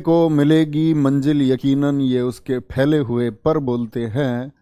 को मिलेगी मंजिल यकीनन, ये उसके फैले हुए पर बोलते हैं।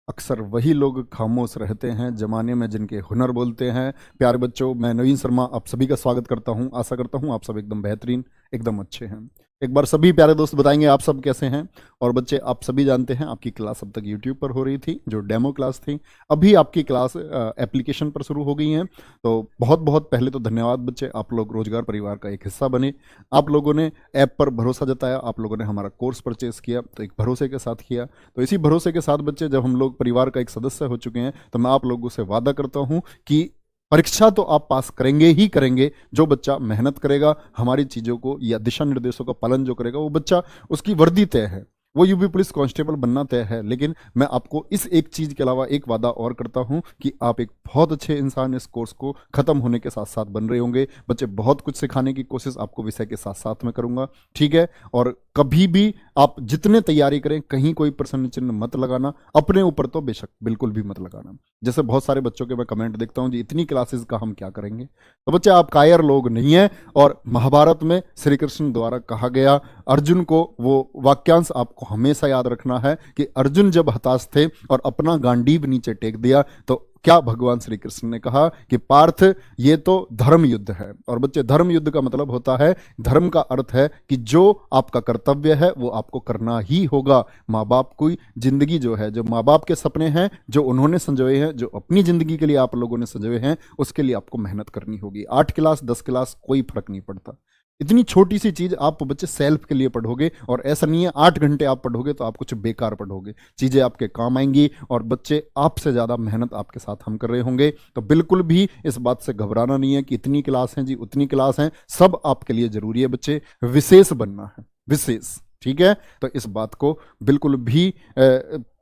अक्सर वही लोग खामोश रहते हैं जमाने में जिनके हुनर बोलते हैं। प्यारे बच्चों, मैं नवीन शर्मा आप सभी का स्वागत करता हूं। आशा करता हूं आप सब एकदम बेहतरीन, एकदम अच्छे हैं। एक बार सभी प्यारे दोस्त बताएंगे आप सब कैसे हैं। और बच्चे, आप सभी जानते हैं आपकी क्लास अब तक यूट्यूब पर हो रही थी, जो डेमो क्लास थी। अभी आपकी क्लास एप्लीकेशन पर शुरू हो गई हैं। तो बहुत बहुत पहले तो धन्यवाद बच्चे, आप लोग रोजगार परिवार का एक हिस्सा बने। आप लोगों ने ऐप पर भरोसा जताया, आप लोगों ने हमारा कोर्स परचेस किया, तो एक भरोसे के साथ किया। तो इसी भरोसे के साथ बच्चे, जब हम लोग परिवार का एक सदस्य हो चुके हैं, तो मैं आप लोगों से वादा करता हूं कि परीक्षा तो आप पास करेंगे ही करेंगे। जो बच्चा मेहनत करेगा, हमारी चीज़ों को या दिशा निर्देशों का पालन जो करेगा, वो बच्चा, उसकी वर्दी तय है, वो यूपी पुलिस कांस्टेबल बनना तय है। लेकिन मैं आपको इस एक चीज़ के अलावा एक वादा और करता हूं कि आप एक बहुत अच्छे इंसान इस कोर्स को ख़त्म होने के साथ साथ बन रहे होंगे। बच्चे, बहुत कुछ सिखाने की कोशिश आपको विषय के साथ साथ में करूंगा, ठीक है। और कभी भी आप जितने तैयारी करें, कहीं कोई प्रश्न चिन्ह मत लगाना, अपने ऊपर तो बेशक बिल्कुल भी मत लगाना। जैसे बहुत सारे बच्चों के मैं कमेंट देखता हूं, जी इतनी क्लासेस का हम क्या करेंगे। तो बच्चे, आप कायर लोग नहीं हैं। और महाभारत में श्री कृष्ण द्वारा कहा गया अर्जुन को वो वाक्यांश आपको हमेशा याद रखना है कि अर्जुन जब हताश थे और अपना गांडीव नीचे टेक दिया, तो क्या भगवान श्री कृष्ण ने कहा कि पार्थ, ये तो धर्म युद्ध है। और बच्चे, धर्म युद्ध का मतलब होता है, धर्म का अर्थ है कि जो आपका कर्तव्य है वो आपको करना ही होगा। माँ बाप की जिंदगी जो है, जो माँ बाप के सपने हैं, जो उन्होंने संजोए हैं, जो अपनी जिंदगी के लिए आप लोगों ने संजोए हैं, उसके लिए आपको मेहनत करनी होगी। 8 क्लास 10 क्लास कोई फर्क नहीं पड़ता। इतनी छोटी सी चीज आप बच्चे सेल्फ के लिए पढ़ोगे, और ऐसा नहीं है 8 घंटे आप पढ़ोगे तो आप कुछ बेकार पढ़ोगे। चीजें आपके काम आएंगी, और बच्चे, आपसे ज्यादा मेहनत आपके साथ हम कर रहे होंगे। तो बिल्कुल भी इस बात से घबराना नहीं है कि इतनी क्लास है जी, उतनी क्लास है। सब आपके लिए जरूरी है बच्चे, विशेष बनना है, विशेष, ठीक है। तो इस बात को बिल्कुल भी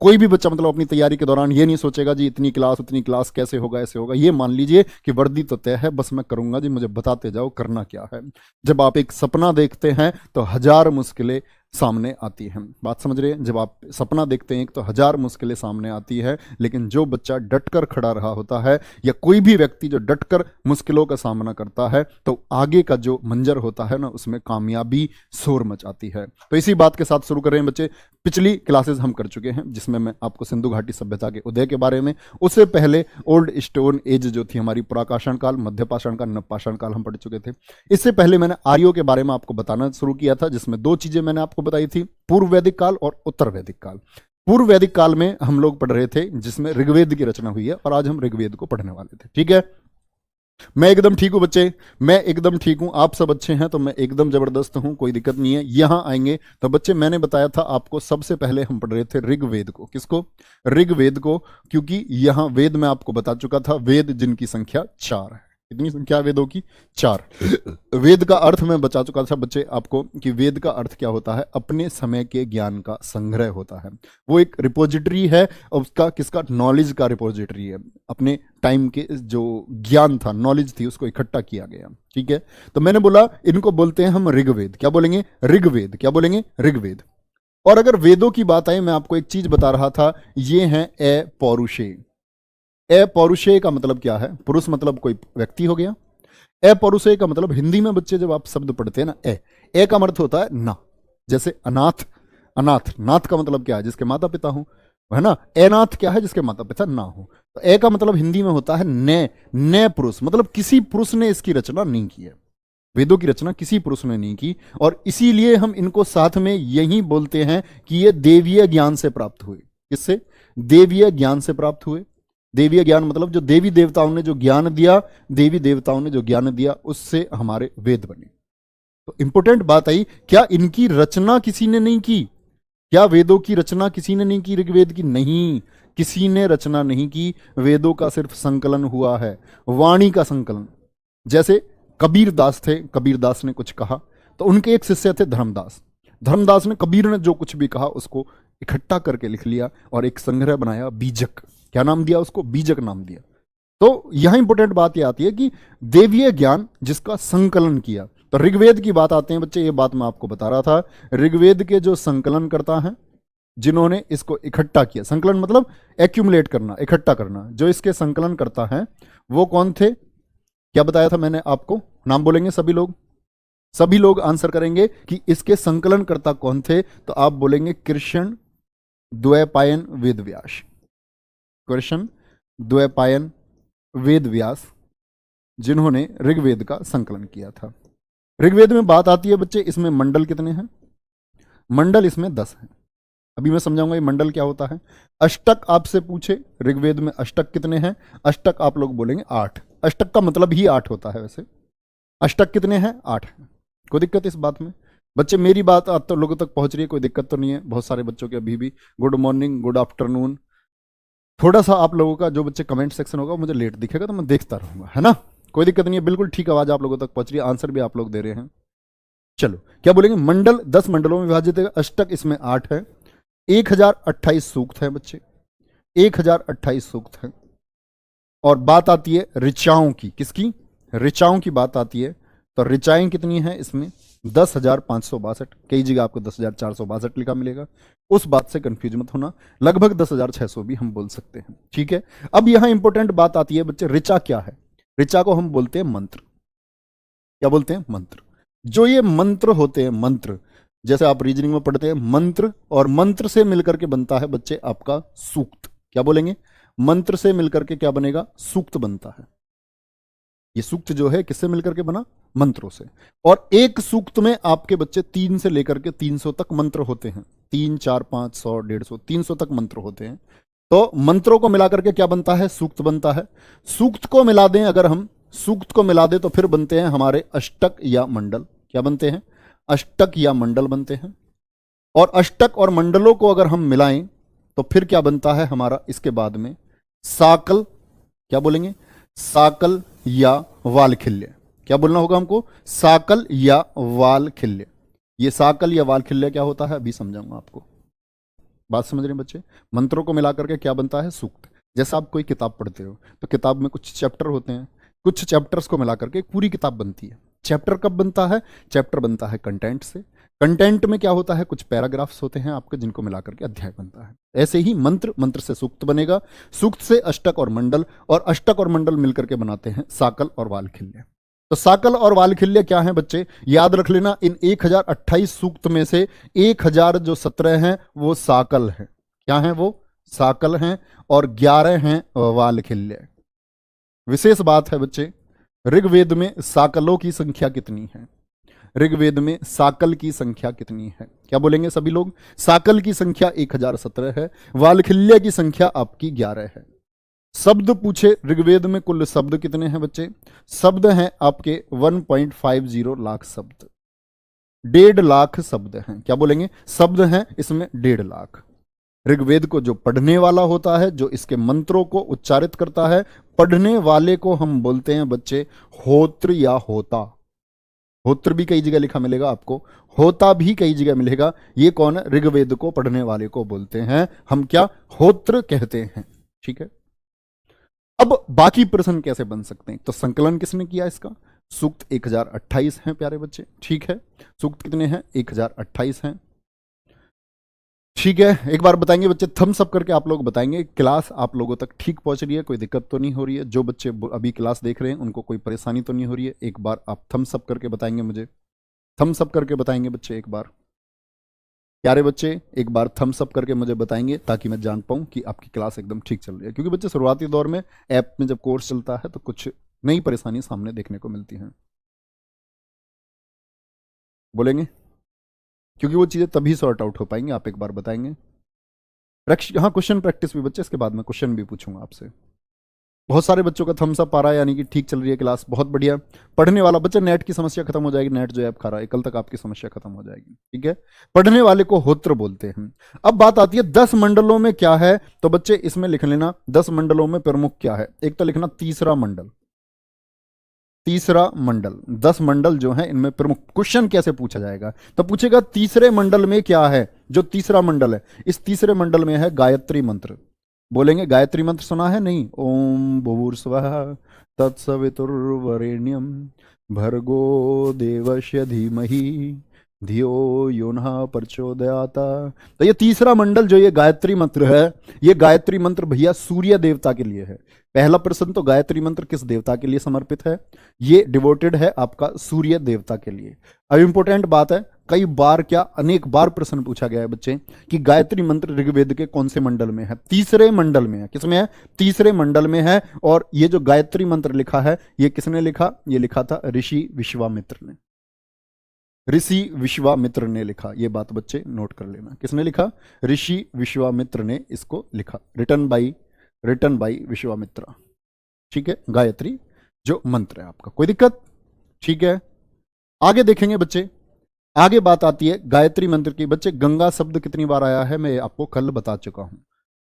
कोई भी बच्चा मतलब अपनी तैयारी के दौरान ये नहीं सोचेगा जी इतनी क्लास उतनी क्लास कैसे होगा, ऐसे होगा। ये मान लीजिए कि वर्दी तो तय है, बस मैं करूंगा जी, मुझे बताते जाओ करना क्या है। जब आप एक सपना देखते हैं तो 1000 मुश्किलें सामने आती हैं। बात समझ रहे हैं। जब आप सपना देखते हैं तो 1000 मुश्किलें सामने आती है, लेकिन जो बच्चा डटकर खड़ा रहा होता है, या कोई भी व्यक्ति जो डटकर मुश्किलों का सामना करता है, तो आगे का जो मंजर होता है ना, उसमें कामयाबी शोर मचाती है। तो इसी बात के साथ शुरू कर रहे हैं बच्चे। पिछली क्लासेस हम कर चुके हैं, जिसमें मैं आपको सिंधु घाटी सभ्यता के उदय के बारे में, उससे पहले ओल्ड स्टोन एज जो थी हमारी, पुराकाषाण काल, मध्यपाषाण काल, नवपाषाण काल हम पढ़ चुके थे। इससे पहले मैंने आर्यों के बारे में आपको बताना शुरू किया था, जिसमें 2 चीजें मैंने आपको बताई थी, पूर्व वैदिक काल और उत्तर वैदिक काल। पूर्व वैदिक काल में हम लोग पढ़ रहे थे, जिसमें ऋग्वेद की रचना हुई है, और आज हम ऋग्वेद को पढ़ने वाले थे, ठीक है। मैं एकदम ठीक हूं बच्चे, मैं एकदम ठीक हूं। आप सब अच्छे हैं तो मैं एकदम जबरदस्त हूं, कोई दिक्कत नहीं है। यहां आएंगे तो बच्चे, मैंने बताया था आपको, सबसे पहले हम पढ़ रहे थे ऋग्वेद को। किसको? ऋग्वेद को। क्योंकि यहां वेद मैं आपको बता चुका था, वेद जिनकी संख्या 4 है। कितनी संख्या वेदों की? 4। वेद का अर्थ मैं बता चुका था बच्चे आपको कि वेद का अर्थ क्या होता है, अपने समय के ज्ञान का संग्रह होता है। वो एक रिपोजिटरी है, और उसका किसका? नॉलेज का रिपोजिटरी है। अपने टाइम के जो ज्ञान था, नॉलेज थी, उसको इकट्ठा किया गया, ठीक है। तो मैंने बोला इनको बोलते हैं हम ऋग्वेद। क्या बोलेंगे? ऋग्वेद। क्या बोलेंगे? ऋग्वेद। और अगर वेदों की बात आई, मैं आपको एक चीज बता रहा था, ये है ए पौरुषे। ए पौरुषे का मतलब क्या है? पुरुष मतलब कोई व्यक्ति हो गया। ए पौरुषे का मतलब, हिंदी में बच्चे जब आप शब्द पढ़ते हैं ना, ए का अर्थ होता है ना। जैसे अनाथ, अनाथ, नाथ का मतलब क्या है? जिसके माता पिता हो, है ना। एनाथ क्या है? जिसके माता पिता ना हो। तो ए का मतलब हिंदी में होता है ने पुरुष, मतलब किसी पुरुष ने इसकी रचना नहीं की है। वेदों की रचना किसी पुरुष ने नहीं की, और इसीलिए हम इनको साथ में यही बोलते हैं कि ये देवीय ज्ञान से प्राप्त हुए। किससे? देवीय ज्ञान से प्राप्त हुए। देवीय ज्ञान मतलब जो देवी देवताओं ने जो ज्ञान दिया, देवी देवताओं ने जो ज्ञान दिया, उससे हमारे वेद बने। तो इंपॉर्टेंट बात आई, क्या इनकी रचना किसी ने नहीं की? क्या वेदों की रचना किसी ने नहीं की? ऋग्वेद की? नहीं, किसी ने रचना नहीं की। वेदों का सिर्फ संकलन हुआ है, वाणी का संकलन। जैसे कबीर दास थे, कबीर दास ने कुछ कहा, तो उनके एक शिष्य थे धर्मदास। धर्मदास ने, कबीर ने जो कुछ भी कहा उसको इकट्ठा करके लिख लिया, और एक संग्रह बनाया, बीजक। क्या नाम दिया उसको? बीजक नाम दिया। तो यहां इंपॉर्टेंट बात यह आती है कि देवीय ज्ञान जिसका संकलन किया। तो ऋग्वेद की बात आते हैं बच्चे, ये बात मैं आपको बता रहा था। ऋग्वेद के जो संकलन करता है, जिन्होंने इसको इकट्ठा किया, संकलन मतलब एक्यूमुलेट करना, इकट्ठा करना, जो इसके संकलन करता है वो कौन थे? क्या बताया था मैंने आपको? नाम बोलेंगे सभी लोग। सभी लोग आंसर करेंगे कि इसके संकलनकर्ता कौन थे, तो आप बोलेंगे कृष्ण द्वैपायन वेद व्यास। कृष्ण द्वैपायन वेद व्यास, जिन्होंने ऋग्वेद का संकलन किया था। ऋग्वेद में बात आती है बच्चे, इसमें मंडल कितने हैं? मंडल इसमें 10 हैं। अभी मैं समझाऊंगा ये मंडल क्या होता है। अष्टक आपसे पूछे ऋग्वेद में अष्टक कितने हैं, अष्टक आप लोग बोलेंगे 8। अष्टक का मतलब ही 8 होता है। वैसे अष्टक कितने हैं? 8 हैं। कोई दिक्कत इस बात में? बच्चे मेरी बात आप तो लोगों तक पहुंच रही है, कोई दिक्कत तो नहीं है? बहुत सारे बच्चों के अभी भी गुड मॉर्निंग, गुड आफ्टरनून। थोड़ा सा आप लोगों का जो बच्चे कमेंट सेक्शन होगा मुझे लेट दिखेगा तो मैं देखता रहूंगा, है ना? कोई दिक्कत नहीं है, बिल्कुल ठीक आवाज आप लोगों तक पहुंच रही है, आंसर भी आप लोग दे रहे हैं। चलो क्या बोलेंगे, मंडल 10 मंडलों में विभाजित है, अष्टक इसमें 8 है, 1028 सूक्त है बच्चे, 1028 सूक्त है। और बात आती है ऋचाओं की, किसकी? ऋचाओं की बात आती है, तो ऋचाएं कितनी है इसमें? 10,562। कई जगह आपको 10,462 लिखा मिलेगा, उस बात से कंफ्यूज मत होना, लगभग 10,600 भी हम बोल सकते हैं। ठीक है, अब यहां इंपॉर्टेंट बात आती है बच्चे, ऋचा क्या है? ऋचा को हम बोलते हैं मंत्र। क्या बोलते हैं? मंत्र। जो ये मंत्र होते हैं, मंत्र जैसे आप रीजनिंग में पढ़ते हैं मंत्र, और मंत्र से मिलकर के बनता है बच्चे आपका सूक्त। क्या बोलेंगे? मंत्र से मिलकर के क्या बनेगा? सूक्त बनता है। ये सूक्त जो है किससे मिलकर के बना? मंत्रों से। और एक सूक्त में आपके बच्चे 3 से लेकर के 300 तक मंत्र होते हैं। 3, 4, 5, 100, 150, 300 तक मंत्र होते हैं। तो मंत्रों को मिलाकर के क्या बनता है? सूक्त बनता है। सूक्त को मिला दें अगर हम, सूक्त को मिला दें तो फिर बनते हैं हमारे अष्टक या मंडल। क्या बनते हैं? अष्टक या मंडल बनते हैं। और अष्टक और मंडलों को अगर हम मिलाएं तो फिर क्या बनता है हमारा इसके बाद में? साकल। क्या बोलेंगे? साकल या वालखिल्य। क्या बोलना होगा हमको? साकल या वालखिल्य। ये साकल या वालखिल्य क्या होता है अभी समझाऊंगा आपको। बात समझ रहे हैं बच्चे? मंत्रों को मिलाकर के क्या बनता है? सूक्त। जैसा आप कोई किताब पढ़ते हो तो किताब में कुछ चैप्टर होते हैं, कुछ चैप्टर्स को मिलाकर के एक पूरी किताब बनती है। चैप्टर कब बनता है? चैप्टर बनता है कंटेंट से। कंटेंट में क्या होता है? कुछ पैराग्राफ्स होते हैं आपके, जिनको मिलाकर के अध्याय बनता है। ऐसे ही मंत्र, मंत्र से सूक्त बनेगा, सूक्त से अष्टक और मंडल, और अष्टक और मंडल मिलकर के बनाते हैं साकल और वालखिल्य। तो साकल और वालखिल्य क्या है बच्चे? याद रख लेना, इन 1028 सूक्त में से 1017 हैं वो साकल हैं। क्या हैं वो? साकल हैं। और 11 हैं वालखिल्य। विशेष बात है बच्चे, ऋग्वेद में साकलों की संख्या कितनी है? ऋग्वेद में साकल की संख्या कितनी है? क्या बोलेंगे सभी लोग? साकल की संख्या 1017 है, वालखिल्य की संख्या आपकी 11 है। शब्द पूछे ऋग्वेद में कुल शब्द कितने हैं बच्चे? शब्द हैं आपके 1.50 लाख शब्द, 1.5 लाख शब्द हैं। क्या बोलेंगे? शब्द हैं इसमें 1.5 लाख। ऋग्वेद को जो पढ़ने वाला होता है, जो इसके मंत्रों को उच्चारित करता है, पढ़ने वाले को हम बोलते हैं बच्चे होत्र या होता। होत्र भी कई जगह लिखा मिलेगा आपको, होता भी कई जगह मिलेगा। ये कौन है? ऋग्वेद को पढ़ने वाले को बोलते हैं हम क्या? होत्र कहते हैं। ठीक है, अब बाकी प्रश्न कैसे बन सकते हैं? तो संकलन किसने किया इसका? सूक्त 1028 हैं प्यारे बच्चे। ठीक है, सूक्त कितने हैं? 1028 हैं। ठीक है, एक बार बताएंगे बच्चे, थम्स अप करके आप लोग बताएंगे क्लास आप लोगों तक ठीक पहुंच रही है, कोई दिक्कत तो नहीं हो रही है? जो बच्चे अभी क्लास देख रहे हैं उनको कोई परेशानी तो नहीं हो रही है? एक बार आप थम्स अप करके बताएंगे मुझे, थम्स अप करके बताएंगे बच्चे एक बार। प्यारे बच्चे एक बार थम्स अप करके मुझे बताएंगे ताकि मैं जान पाऊं कि आपकी क्लास एकदम ठीक चल रही है। क्योंकि बच्चे शुरुआती दौर में ऐप में जब कोर्स चलता है तो कुछ नई परेशानी सामने देखने को मिलती हैं। बोलेंगे? क्योंकि वो चीज़ें तभी सॉर्ट आउट हो पाएंगे, आप एक बार बताएंगे। हाँ, क्वेश्चन प्रैक्टिस भी बच्चे, इसके बाद में क्वेश्चन भी पूछूंगा आपसे। बहुत सारे बच्चों का थम्स अप आ रहा है, यानी कि ठीक चल रही है क्लास, बहुत बढ़िया। पढ़ने वाला बच्चा, नेट की समस्या खत्म हो जाएगी, नेट जो ऐप खा रहा है कल तक आपकी समस्या खत्म हो जाएगी। ठीक है, पढ़ने वाले को होत्र बोलते हैं। अब बात आती है 10 मंडलों में क्या है, तो बच्चे इसमें लिख लेना 10 मंडलों में प्रमुख क्या है। एक तो लिखना तीसरा मंडल, तीसरा मंडल। 10 मंडल जो है इनमें प्रमुख। क्वेश्चन कैसे पूछा जाएगा? तो पूछेगा तीसरे मंडल में क्या है। जो तीसरा मंडल है, इस तीसरे मंडल में है गायत्री मंत्र। बोलेंगे गायत्री मंत्र सुना है? नहीं? ओम भूर्भुवस्सुवः तत्सवितुर्वरेण्यम भर्गो देवस्य धीमहि धियो यो नः प्रचोदयात्। तो ये तीसरा मंडल जो ये गायत्री मंत्र है, ये गायत्री मंत्र भैया सूर्य देवता के लिए है। पहला प्रश्न तो गायत्री मंत्र किस देवता के लिए समर्पित है, ये डिवोटेड है आपका सूर्य देवता के लिए। अब इंपॉर्टेंट बात है, कई बार क्या अनेक बार प्रश्न पूछा गया है बच्चे कि गायत्री मंत्र ऋग्वेद के कौन से मंडल में है, तीसरे मंडल में है। किसमें है, तीसरे मंडल में है। और ये जो गायत्री मंत्र लिखा है ये किसने लिखा, ये लिखा था ऋषि विश्वामित्र ने। ऋषि विश्वामित्र ने लिखा, ये बात बच्चे नोट कर लेना, किसने लिखा, ऋषि विश्वामित्र ने इसको लिखा। Written by Vishwamitra. ठीक है, गायत्री जो मंत्र है आपका, कोई दिक्कत, ठीक है। आगे देखेंगे बच्चे, आगे बात आती है गायत्री मंत्र की। बच्चे गंगा शब्द कितनी बार आया है मैं आपको कल बता चुका हूं।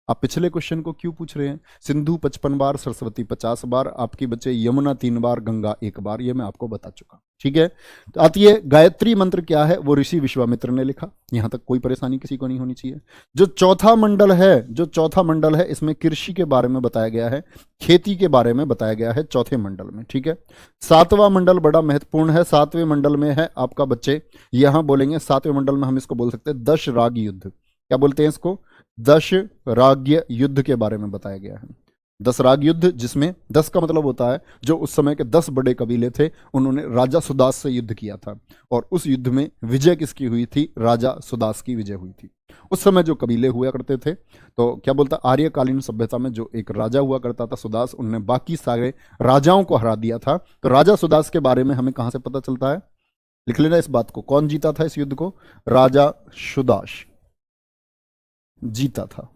आप पिछले क्वेश्चन को क्यों पूछ रहे हैं, सिंधु 55 बार, सरस्वती 50 बार, आपकी बच्चे यमुना 3 बार, गंगा 1 बार, ये मैं आपको बता चुका। ठीक है, तो आती है गायत्री मंत्र क्या है, वो ऋषि विश्वामित्र ने लिखा। यहां तक कोई परेशानी किसी को नहीं होनी चाहिए। जो चौथा मंडल है, इसमें कृषि के बारे में बताया गया है, खेती के बारे में बताया गया है चौथे मंडल में। ठीक है, सातवां मंडल बड़ा महत्वपूर्ण है। सातवें मंडल में है आपका बच्चे, यहां बोलेंगे सातवें मंडल में हम इसको बोल सकते हैं 10 राग युद्ध। क्या बोलते हैं इसको, 10 राग्य युद्ध के बारे में बताया गया है। 10 राग युद्ध, जिसमें 10 का मतलब होता है जो उस समय के 10 बड़े कबीले थे, उन्होंने राजा सुदास से युद्ध किया था। और उस युद्ध में विजय किसकी हुई थी, राजा सुदास की विजय हुई थी। उस समय जो कबीले हुआ करते थे, तो क्या बोलता, आर्यकालीन सभ्यता में जो एक राजा हुआ करता था सुदास, उनने बाकी सारे राजाओं को हरा दिया था। तो राजा सुदास के बारे में हमें कहां से पता चलता है, लिख लेना इस बात को, कौन जीता था इस युद्ध को, राजा सुदास जीता था।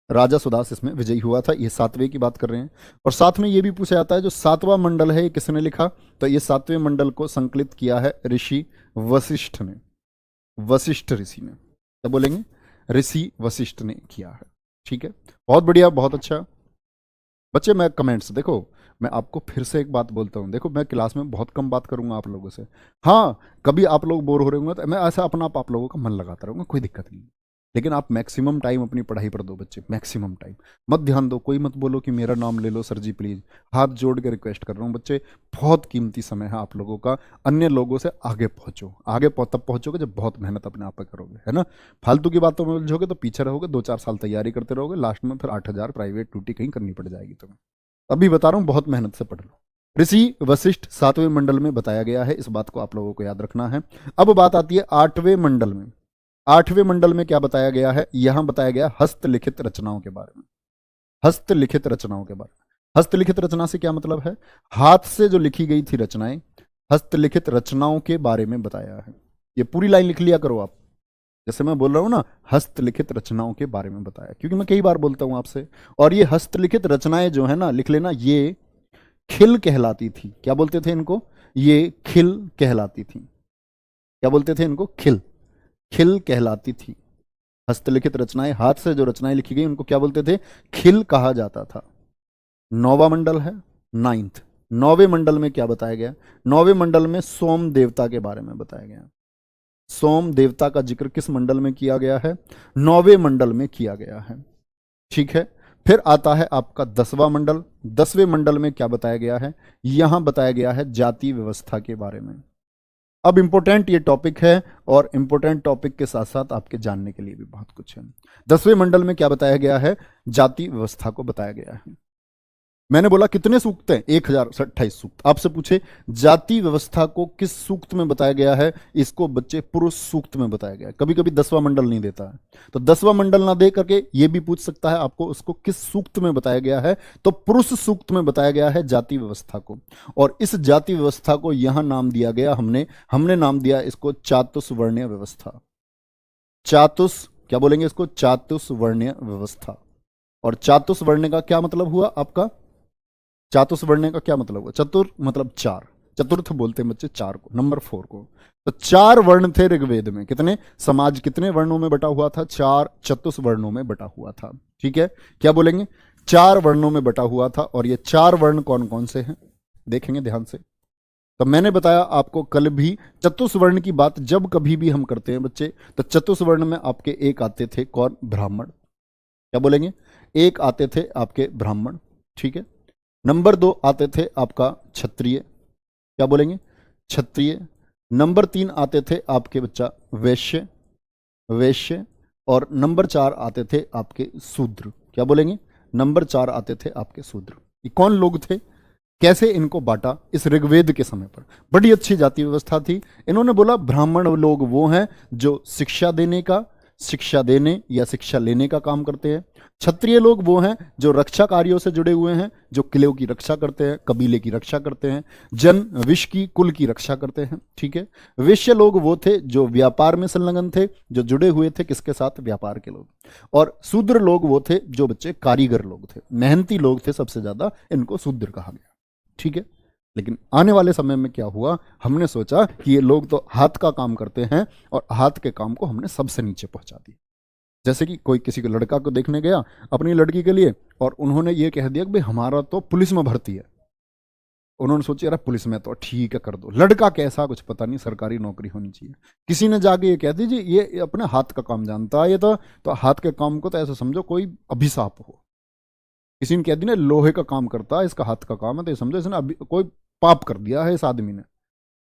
राजा सुदास इसमें विजयी हुआ था। ये सातवें की बात कर रहे हैं। और साथ में ये भी पूछा जाता है जो सातवां मंडल है ये किसने लिखा, तो ये सातवें मंडल को संकलित किया है ऋषि वशिष्ठ ने, वशिष्ठ ऋषि ने। क्या बोलेंगे, ऋषि वशिष्ठ ने किया है। ठीक है, बहुत बढ़िया, बहुत अच्छा। बच्चे मैं कमेंट्स देखो, मैं आपको फिर से एक बात बोलता हूँ, देखो मैं क्लास में बहुत कम बात करूंगा आप लोगों से। हाँ, कभी आप लोग बोर हो रहे होंगे तो मैं ऐसा अपना आप लोगों का मन लगाता रहूंगा, कोई दिक्कत नहीं। लेकिन आप मैक्सिमम टाइम अपनी पढ़ाई पर दो बच्चे, मैक्सिमम टाइम मत ध्यान दो। कोई मत बोलो कि मेरा नाम ले लो सर जी प्लीज, हाथ जोड़ के रिक्वेस्ट कर रहा हूँ बच्चे, बहुत कीमती समय है आप लोगों का। अन्य लोगों से आगे पहुंचो, तब पहुंचोगे जब बहुत मेहनत अपने आप पे करोगे, है ना। फालतू की बातों में उलझोगे तो पीछे रहोगे, 2-4 साल तैयारी करते रहोगे, लास्ट में फिर 8,000 प्राइवेट ड्यूटी कहीं करनी पड़ जाएगी तुम्हें। अभी बता रहा हूं, बहुत मेहनत से पढ़ लो। ऋषि वशिष्ठ सातवें मंडल में बताया गया है, इस बात को आप लोगों को याद रखना है। अब बात आती है आठवें मंडल में। आठवें मंडल में क्या बताया गया है, यहां बताया गया हस्तलिखित रचनाओं के बारे में। हस्तलिखित रचनाओं के बारे में, हस्तलिखित रचना से क्या मतलब है, हाथ से जो लिखी गई थी रचनाएं, हस्तलिखित रचनाओं के बारे में बताया है। ये पूरी लाइन लिख लिया करो आप, जैसे मैं बोल रहा हूं ना, हस्तलिखित रचनाओं के बारे में बताया, क्योंकि मैं कई बार बोलता हूं आपसे। और ये हस्तलिखित रचनाएं जो है ना, लिख लेना, ये खिल कहलाती थी। क्या बोलते थे इनको, ये खिल कहलाती थी। क्या बोलते थे इनको, खिल, खिल कहलाती थी। हस्तलिखित रचनाएं, हाथ से जो रचनाएं लिखी गई उनको क्या बोलते थे, खिल कहा जाता था। 9वां मंडल है, 9th। 9वें मंडल में क्या बताया गया, 9वें मंडल में सोम देवता के बारे में बताया गया। सोम देवता का जिक्र किस मंडल में किया गया है, 9वें मंडल में किया गया है। ठीक है, फिर आता है आपका 10वां मंडल। 10वें मंडल में क्या बताया गया है, यहां बताया गया है जाति व्यवस्था के बारे में। अब इंपॉर्टेंट ये टॉपिक है, और इंपॉर्टेंट टॉपिक के साथ साथ आपके जानने के लिए भी बहुत कुछ है। 10वें मंडल में क्या बताया गया है, जाति व्यवस्था को बताया गया है। मैंने बोला कितने सूक्त हैं, 1028 सूक्त। आपसे पूछे जाति व्यवस्था को किस सूक्त में बताया गया है, इसको बच्चे पुरुष सूक्त में बताया गया है। कभी कभी 10वां मंडल नहीं देता है, तो 10वां मंडल ना दे करके ये भी पूछ सकता है आपको उसको किस सूक्त में बताया गया है, तो पुरुष सूक्त में बताया गया है जाति व्यवस्था को। और इस जाति व्यवस्था को यहां नाम दिया गया, हमने नाम दिया इसको चातुर्वर्ण्य व्यवस्था। क्या बोलेंगे इसको, चातुर्वर्ण्य व्यवस्था। और चातुर्वर्ण्य का क्या मतलब हुआ आपका, चातुर्वर्ण्य का क्या मतलब हुआ, चतुर मतलब 4, चतुर्थ बोलते हैं बच्चे 4 को, नंबर 4 को। तो 4 वर्ण थे ऋग्वेद में। कितने, समाज कितने वर्णों में बटा हुआ था, 4 चतुर्वर्णों में बटा हुआ था। ठीक है, क्या बोलेंगे, 4 वर्णों में बटा हुआ था। और ये 4 वर्ण कौन कौन से हैं, देखेंगे ध्यान से। तो मैंने बताया आपको कल भी, चतुर्वर्ण की बात जब कभी भी हम करते हैं बच्चे, तो चतुर्वर्ण में आपके एक आते थे कौन, ब्राह्मण। क्या बोलेंगे, एक आते थे आपके ब्राह्मण। ठीक है, नंबर 2 आते थे आपका क्षत्रिय। क्या बोलेंगे, क्षत्रिय। नंबर 3 आते थे आपके बच्चा वैश्य, वैश्य। और नंबर 4 आते थे आपके शूद्र। क्या बोलेंगे? नंबर 4 आते थे आपके शूद्र। ये कौन लोग थे? कैसे इनको बांटा इस ऋग्वेद के समय पर? बड़ी अच्छी जाति व्यवस्था थी। इन्होंने बोला ब्राह्मण लोग वो हैं जो शिक्षा देने या शिक्षा लेने का काम करते हैं। क्षत्रिय लोग वो हैं जो रक्षा कार्यों से जुड़े हुए हैं, जो किलों की रक्षा करते हैं, कबीले की रक्षा करते हैं, जन विश की, कुल की रक्षा करते हैं। ठीक है। वैश्य लोग वो थे जो व्यापार में संलग्न थे, जो जुड़े हुए थे किसके साथ? व्यापार के लोग। और शूद्र लोग वो थे जो बच्चे कारीगर लोग थे, मेहनती लोग थे सबसे ज्यादा, इनको शूद्र कहा गया। ठीक है। लेकिन आने वाले समय में क्या हुआ? हमने सोचा कि ये लोग तो हाथ का काम करते हैं और हाथ के काम को हमने सबसे नीचे पहुंचा दिया। जैसे कि कोई किसी को लड़का को देखने गया अपनी लड़की के लिए और उन्होंने ये कह दिया कि भाई हमारा तो पुलिस में भर्ती है। उन्होंने सोचा यार पुलिस में तो ठीक है कर दो, लड़का कैसा कुछ पता नहीं, सरकारी नौकरी होनी चाहिए। किसी ने जाके ये कह दीजिए ये अपने हाथ का काम जानता है, ये तो हाथ के काम को तो ऐसा समझो कोई अभिशाप हो। किसी ने कह दिया लोहे का काम करता है, इसका हाथ का काम है, तो ये समझो इसने कोई पाप कर दिया है इस आदमी ने,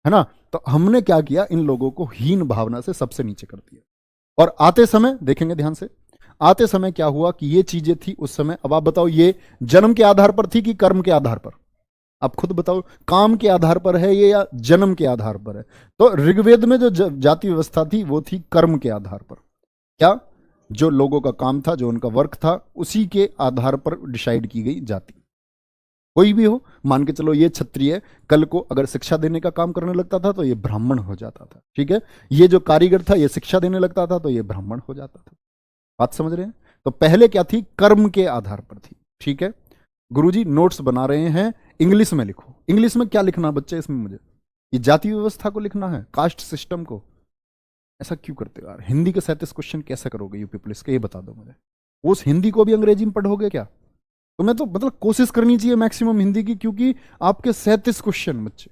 है ना। तो हमने क्या किया? इन लोगों को हीन भावना से सबसे नीचे कर दिया। और आते समय देखेंगे ध्यान से, आते समय क्या हुआ कि ये चीजें थी उस समय। अब आप बताओ ये जन्म के आधार पर थी कि कर्म के आधार पर? आप खुद बताओ, काम के आधार पर है ये या जन्म के आधार पर है? तो ऋग्वेद में जो जाति व्यवस्था थी वो थी कर्म के आधार पर। क्या? जो लोगों का काम था, जो उनका वर्क था, उसी के आधार पर डिसाइड की गई जाति। कोई भी हो, मान के चलो ये क्षत्रिय कल को अगर शिक्षा देने का काम करने लगता था तो ये ब्राह्मण हो जाता था। ठीक है। ये जो कारीगर था ये शिक्षा देने लगता था तो ये ब्राह्मण हो जाता था। बात समझ रहे हैं? तो पहले क्या थी? कर्म के आधार पर थी। ठीक है। गुरुजी नोट्स बना रहे हैं, इंग्लिश में लिखो। इंग्लिश में क्या लिखना बच्चे इसमें? मुझे ये जाति व्यवस्था को लिखना है, कास्ट सिस्टम को। ऐसा क्यों करते हो यार? हिंदी के 37 क्वेश्चन कैसे करोगे यूपी पुलिस के? ये बता दो मुझे। उस हिंदी को भी अंग्रेजी में पढ़ोगे क्या? तुम्हें तो मतलब कोशिश करनी चाहिए मैक्सिमम हिंदी की, क्योंकि आपके 37 क्वेश्चन बच्चे,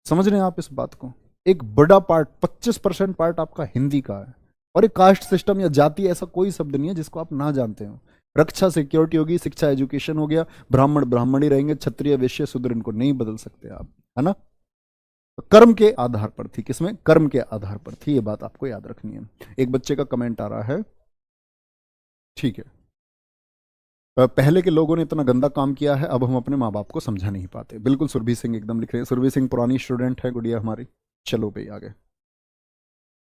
समझ रहे हैं आप इस बात को? एक बड़ा पार्ट 25% पार्ट आपका हिंदी का है। और एक कास्ट सिस्टम या जाति ऐसा कोई शब्द नहीं है जिसको आप ना जानते हो। रक्षा सिक्योरिटी होगी, शिक्षा एजुकेशन हो गया, ब्राह्मण ब्राह्मण ही रहेंगे, क्षत्रिय वैश्य शूद्र इनको नहीं बदल सकते आप, है ना। कर्म के आधार पर थी। किसमें? कर्म के आधार पर थी। ये बात आपको याद रखनी है। एक बच्चे का कमेंट आ रहा है, ठीक है, पहले के लोगों ने इतना गंदा काम किया है, अब हम अपने माँ बाप को समझा नहीं पाते। बिल्कुल सुरभि सिंह एकदम लिख रहे हैं। सुरभि सिंह पुरानी स्टूडेंट है गुड़िया हमारी। चलो भाई आगे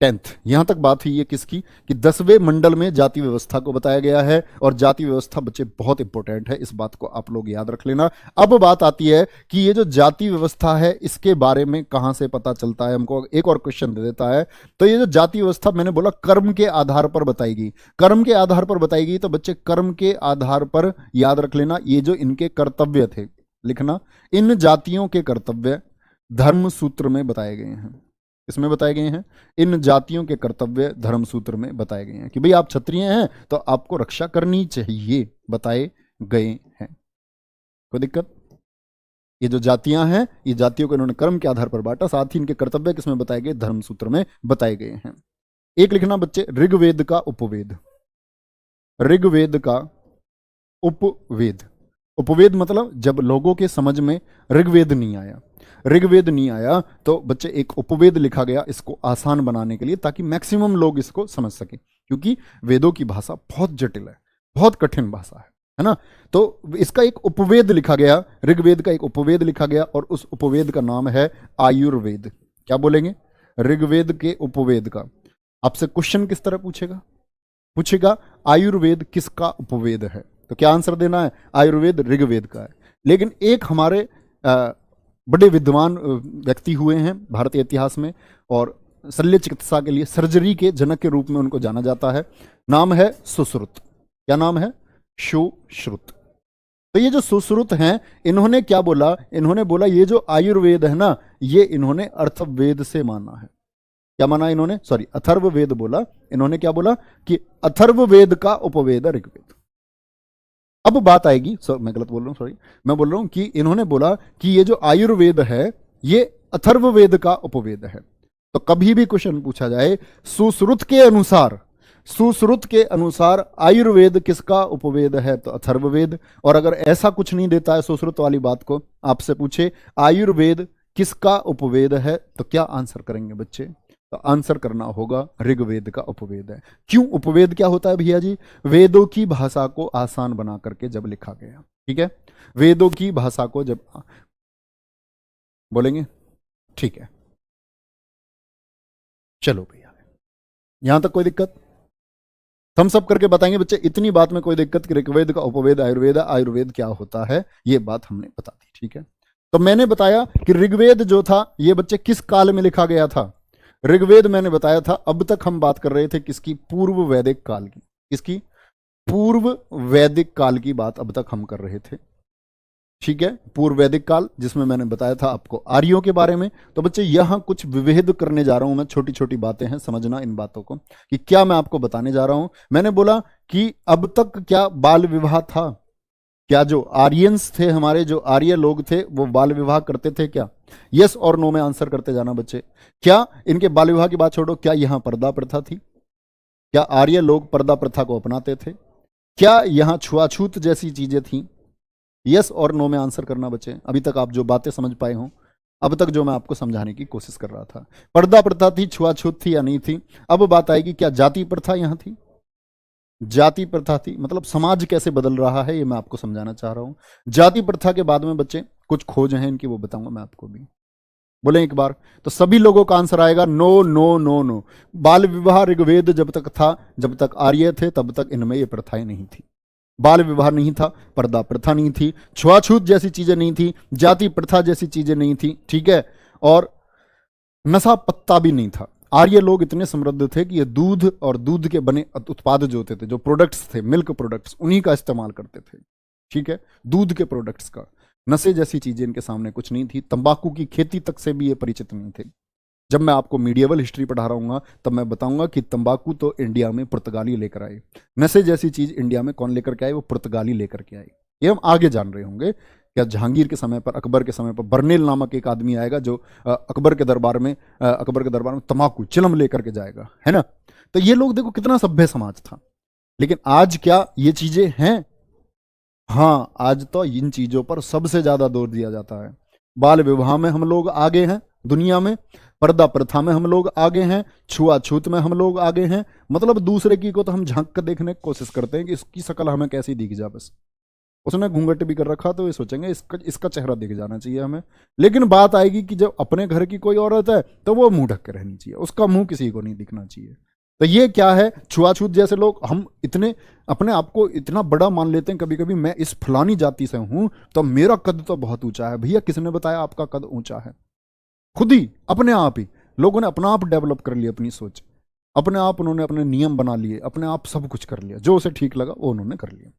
10th। यहां तक बात हुई है किसकी? कि 10वें मंडल में जाति व्यवस्था को बताया गया है। और जाति व्यवस्था बच्चे बहुत इंपॉर्टेंट है, इस बात को आप लोग याद रख लेना। अब बात आती है कि ये जो जाति व्यवस्था है इसके बारे में कहां से पता चलता है? हमको एक और क्वेश्चन दे देता है। तो ये जो जाति व्यवस्था मैंने बोला कर्म के आधार पर बताएगी, कर्म के आधार पर बताएगी। तो बच्चे कर्म के आधार पर याद रख लेना, ये जो इनके कर्तव्य थे, लिखना, इन जातियों के कर्तव्य धर्म सूत्र में बताए गए हैं। इसमें बताए गए हैं, इन जातियों के कर्तव्य धर्म सूत्र में बताए गए हैं कि भाई आप क्षत्रिय हैं तो आपको रक्षा करनी चाहिए, बताए गए हैं। कोई दिक्कत? ये जो जातियां हैं, ये जातियों को इन्होंने कर्म के आधार पर बांटा, साथ ही इनके कर्तव्य किसमें बताए गए? धर्म सूत्र में बताए गए हैं। एक लिखना बच्चे, ऋग्वेद का उपवेद। ऋग्वेद का उपवेद। उपवेद मतलब जब लोगों के समझ में ऋग्वेद नहीं आया, ऋग्वेद नहीं आया तो बच्चे एक उपवेद लिखा गया इसको आसान बनाने के लिए, ताकि मैक्सिमम लोग इसको समझ सकें। क्योंकि वेदों की भाषा बहुत जटिल है, बहुत कठिन भाषा है ना। तो इसका एक उपवेद लिखा गया, ऋग्वेद का एक उपवेद लिखा गया, और उस उपवेद का नाम है आयुर्वेद। क्या बोलेंगे? ऋग्वेद के उपवेद का। आपसे क्वेश्चन किस तरह पूछेगा आयुर्वेद किसका उपवेद है? तो क्या आंसर देना है? आयुर्वेद ऋग्वेद का है। लेकिन एक हमारे बड़े विद्वान व्यक्ति हुए हैं भारतीय इतिहास में, और शल्य चिकित्सा के लिए सर्जरी के जनक के रूप में उनको जाना जाता है। नाम है सुश्रुत। क्या नाम है? सुश्रुत। तो ये जो सुश्रुत हैं, इन्होंने क्या बोला? इन्होंने बोला ये जो आयुर्वेद है ना, ये इन्होंने अथर्ववेद से माना है। क्या माना इन्होंने? सॉरी, अथर्ववेद बोला। इन्होंने क्या बोला? कि अथर्ववेद का उपवेद है ऋग्वेद। अब बात आएगी, मैं गलत बोल रहा हूं, सॉरी, मैं बोल रहा हूं कि इन्होंने बोला कि ये जो आयुर्वेद है ये अथर्ववेद का उपवेद है। तो कभी भी क्वेश्चन पूछा जाए सुश्रुत के अनुसार आयुर्वेद किसका उपवेद है? तो अथर्ववेद। और अगर ऐसा कुछ नहीं देता है सुश्रुत वाली बात को, आपसे पूछे आयुर्वेद किसका उपवेद है? तो क्या आंसर करेंगे बच्चे? तो आंसर करना होगा ऋग्वेद का उपवेद है। क्यों? उपवेद क्या होता है भैया जी? वेदों की भाषा को आसान बना करके जब लिखा गया, ठीक है, वेदों की भाषा को जब बोलेंगे, ठीक है, चलो भैया, यहां तक कोई दिक्कत? हम सब करके बताएंगे बच्चे, इतनी बात में कोई दिक्कत कि ऋग्वेद का उपवेद आयुर्वेद, आयुर्वेद क्या होता है, ये बात हमने बता दी, ठीक है। तो मैंने बताया कि ऋग्वेद जो था ये बच्चे किस काल में लिखा गया था? ऋग्वेद मैंने बताया था, अब तक हम बात कर रहे थे किसकी? पूर्व वैदिक काल की। किसकी? पूर्व वैदिक काल की बात अब तक हम कर रहे थे, ठीक है, पूर्व वैदिक काल, जिसमें मैंने बताया था आपको आर्यों के बारे में। तो बच्चे यहां कुछ विभेद करने जा रहा हूं मैं, छोटी छोटी बातें हैं, समझना इन बातों को कि क्या मैं आपको बताने जा रहा हूं। मैंने बोला कि अब तक क्या बाल विवाह था? क्या जो आर्यंस थे, हमारे जो आर्य लोग थे, वो बाल विवाह करते थे क्या? यस और नो में आंसर करते जाना बच्चे। क्या इनके बाल विवाह की बात छोड़ो, क्या यहां पर्दा प्रथा थी? क्या आर्य लोग पर्दा प्रथा को अपनाते थे? क्या यहां छुआछूत जैसी चीजें थी? यस और नो में आंसर करना बच्चे। अभी तक आप जो बातें समझ पाए हों, अब तक जो मैं आपको समझाने की कोशिश कर रहा था, पर्दा प्रथा थी, छुआछूत थी या नहीं थी? अब बात आएगी, क्या जाति प्रथा यहां थी? जाति प्रथा थी, मतलब समाज कैसे बदल रहा है ये मैं आपको समझाना चाह रहा हूं। जाति प्रथा के बाद में बच्चे कुछ खोज हैं इनकी, वो बताऊंगा मैं आपको भी। बोले एक बार, तो सभी लोगों का आंसर आएगा नो नो नो नो। बाल विवाह ऋग्वेद जब तक था, जब तक आर्य थे, तब तक इनमें ये प्रथाएं नहीं थी। बाल विवाह नहीं था, पर्दा प्रथा नहीं थी, छुआछूत जैसी चीजें नहीं थी, जाति प्रथा जैसी चीजें नहीं थी, ठीक है, और नशा पत्ता भी नहीं था। आर्य लोग इतने समृद्ध थे कि ये दूध और दूध के बने उत्पाद जो होते थे, जो प्रोडक्ट्स थे, मिल्क प्रोडक्ट्स, उन्हीं का इस्तेमाल करते थे, ठीक है, दूध के प्रोडक्ट्स का। नशे जैसी चीजें इनके सामने कुछ नहीं थी। तंबाकू की खेती तक से भी ये परिचित नहीं थे। जब मैं आपको मीडिएवल हिस्ट्री पढ़ा रहा हूँ तब मैं बताऊंगा कि तंबाकू तो इंडिया में पुर्तगाली लेकर आए, नशे जैसी चीज इंडिया में कौन लेकर के आए? वो पुर्तगाली लेकर के आए। ये हम आगे जान रहे होंगे। क्या जहांगीर के समय पर, अकबर के समय पर बर्नेल नामक एक आदमी आएगा जो अकबर के दरबार में तंबाकू चिलम लेकर के जाएगा, है ना। तो ये लोग देखो कितना सभ्य समाज था। लेकिन आज क्या ये चीजें हैं? हाँ, आज तो इन चीजों पर सबसे ज्यादा जोर दिया जाता है। बाल विवाह में हम लोग आगे हैं दुनिया में, पर्दा प्रथा में हम लोग आगे हैं, छुआछूत में हम लोग आगे हैं। मतलब दूसरे की को तो हम झांक कर देखने की कोशिश करते हैं कि इसकी शक्ल हमें कैसी दिख जाए, बस उसने घूंघट भी कर रखा तो ये सोचेंगे इसका चेहरा दिख जाना चाहिए हमें। लेकिन बात आएगी कि जब अपने घर की कोई औरत है तो वो मुंह ढक के रहनी चाहिए, उसका मुंह किसी को नहीं दिखना चाहिए। तो ये क्या है? छुआछूत जैसे लोग, हम इतने अपने आप को इतना बड़ा मान लेते हैं कभी कभी, मैं इस फलानी जाति से हूं तो मेरा कद तो बहुत ऊंचा है। भैया किसने बताया आपका कद ऊंचा है? खुद ही, अपने आप ही लोगों ने अपना आप डेवलप कर लिया अपनी सोच, अपने आप उन्होंने अपने नियम बना लिए, अपने आप सब कुछ कर लिया, जो उसे ठीक लगा वो उन्होंने कर लिया,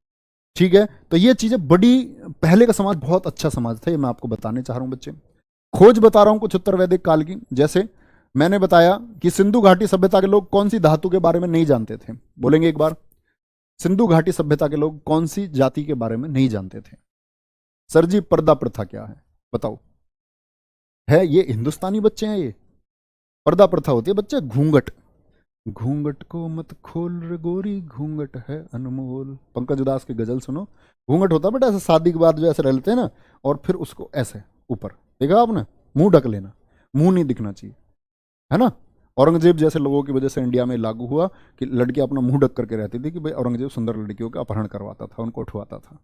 ठीक है। तो ये चीजें बड़ी, पहले का समाज बहुत अच्छा समाज था, ये मैं आपको बताने चाह रहा हूं बच्चे। खोज बता रहा हूं कुछ उत्तर वैदिक काल की। जैसे मैंने बताया कि सिंधु घाटी सभ्यता के लोग कौन सी धातु के बारे में नहीं जानते थे? बोलेंगे एक बार, सिंधु घाटी सभ्यता के लोग कौन सी जाति के बारे में नहीं जानते थे? सर जी पर्दा प्रथा क्या है बताओ? है ये हिंदुस्तानी बच्चे हैं? ये पर्दा प्रथा होती है बच्चे घूंघट। घूंघट को मत खोल रे गोरी, घूंघट है अनमोल। पंकज उदास की गजल सुनो। घूंघट होता है बेटा ऐसे शादी के बाद जो ऐसे रह लेते हैं ना, और फिर उसको ऐसे ऊपर, देखा आपने, मुंह ढक लेना, मुंह नहीं दिखना चाहिए, है ना। औरंगजेब जैसे लोगों की वजह से इंडिया में लागू हुआ कि लड़कियां अपना मुंह ढक करके रहती थी कि भाई औरंगजेब सुंदर लड़कियों का अपहरण करवाता था, उनको उठवाता था।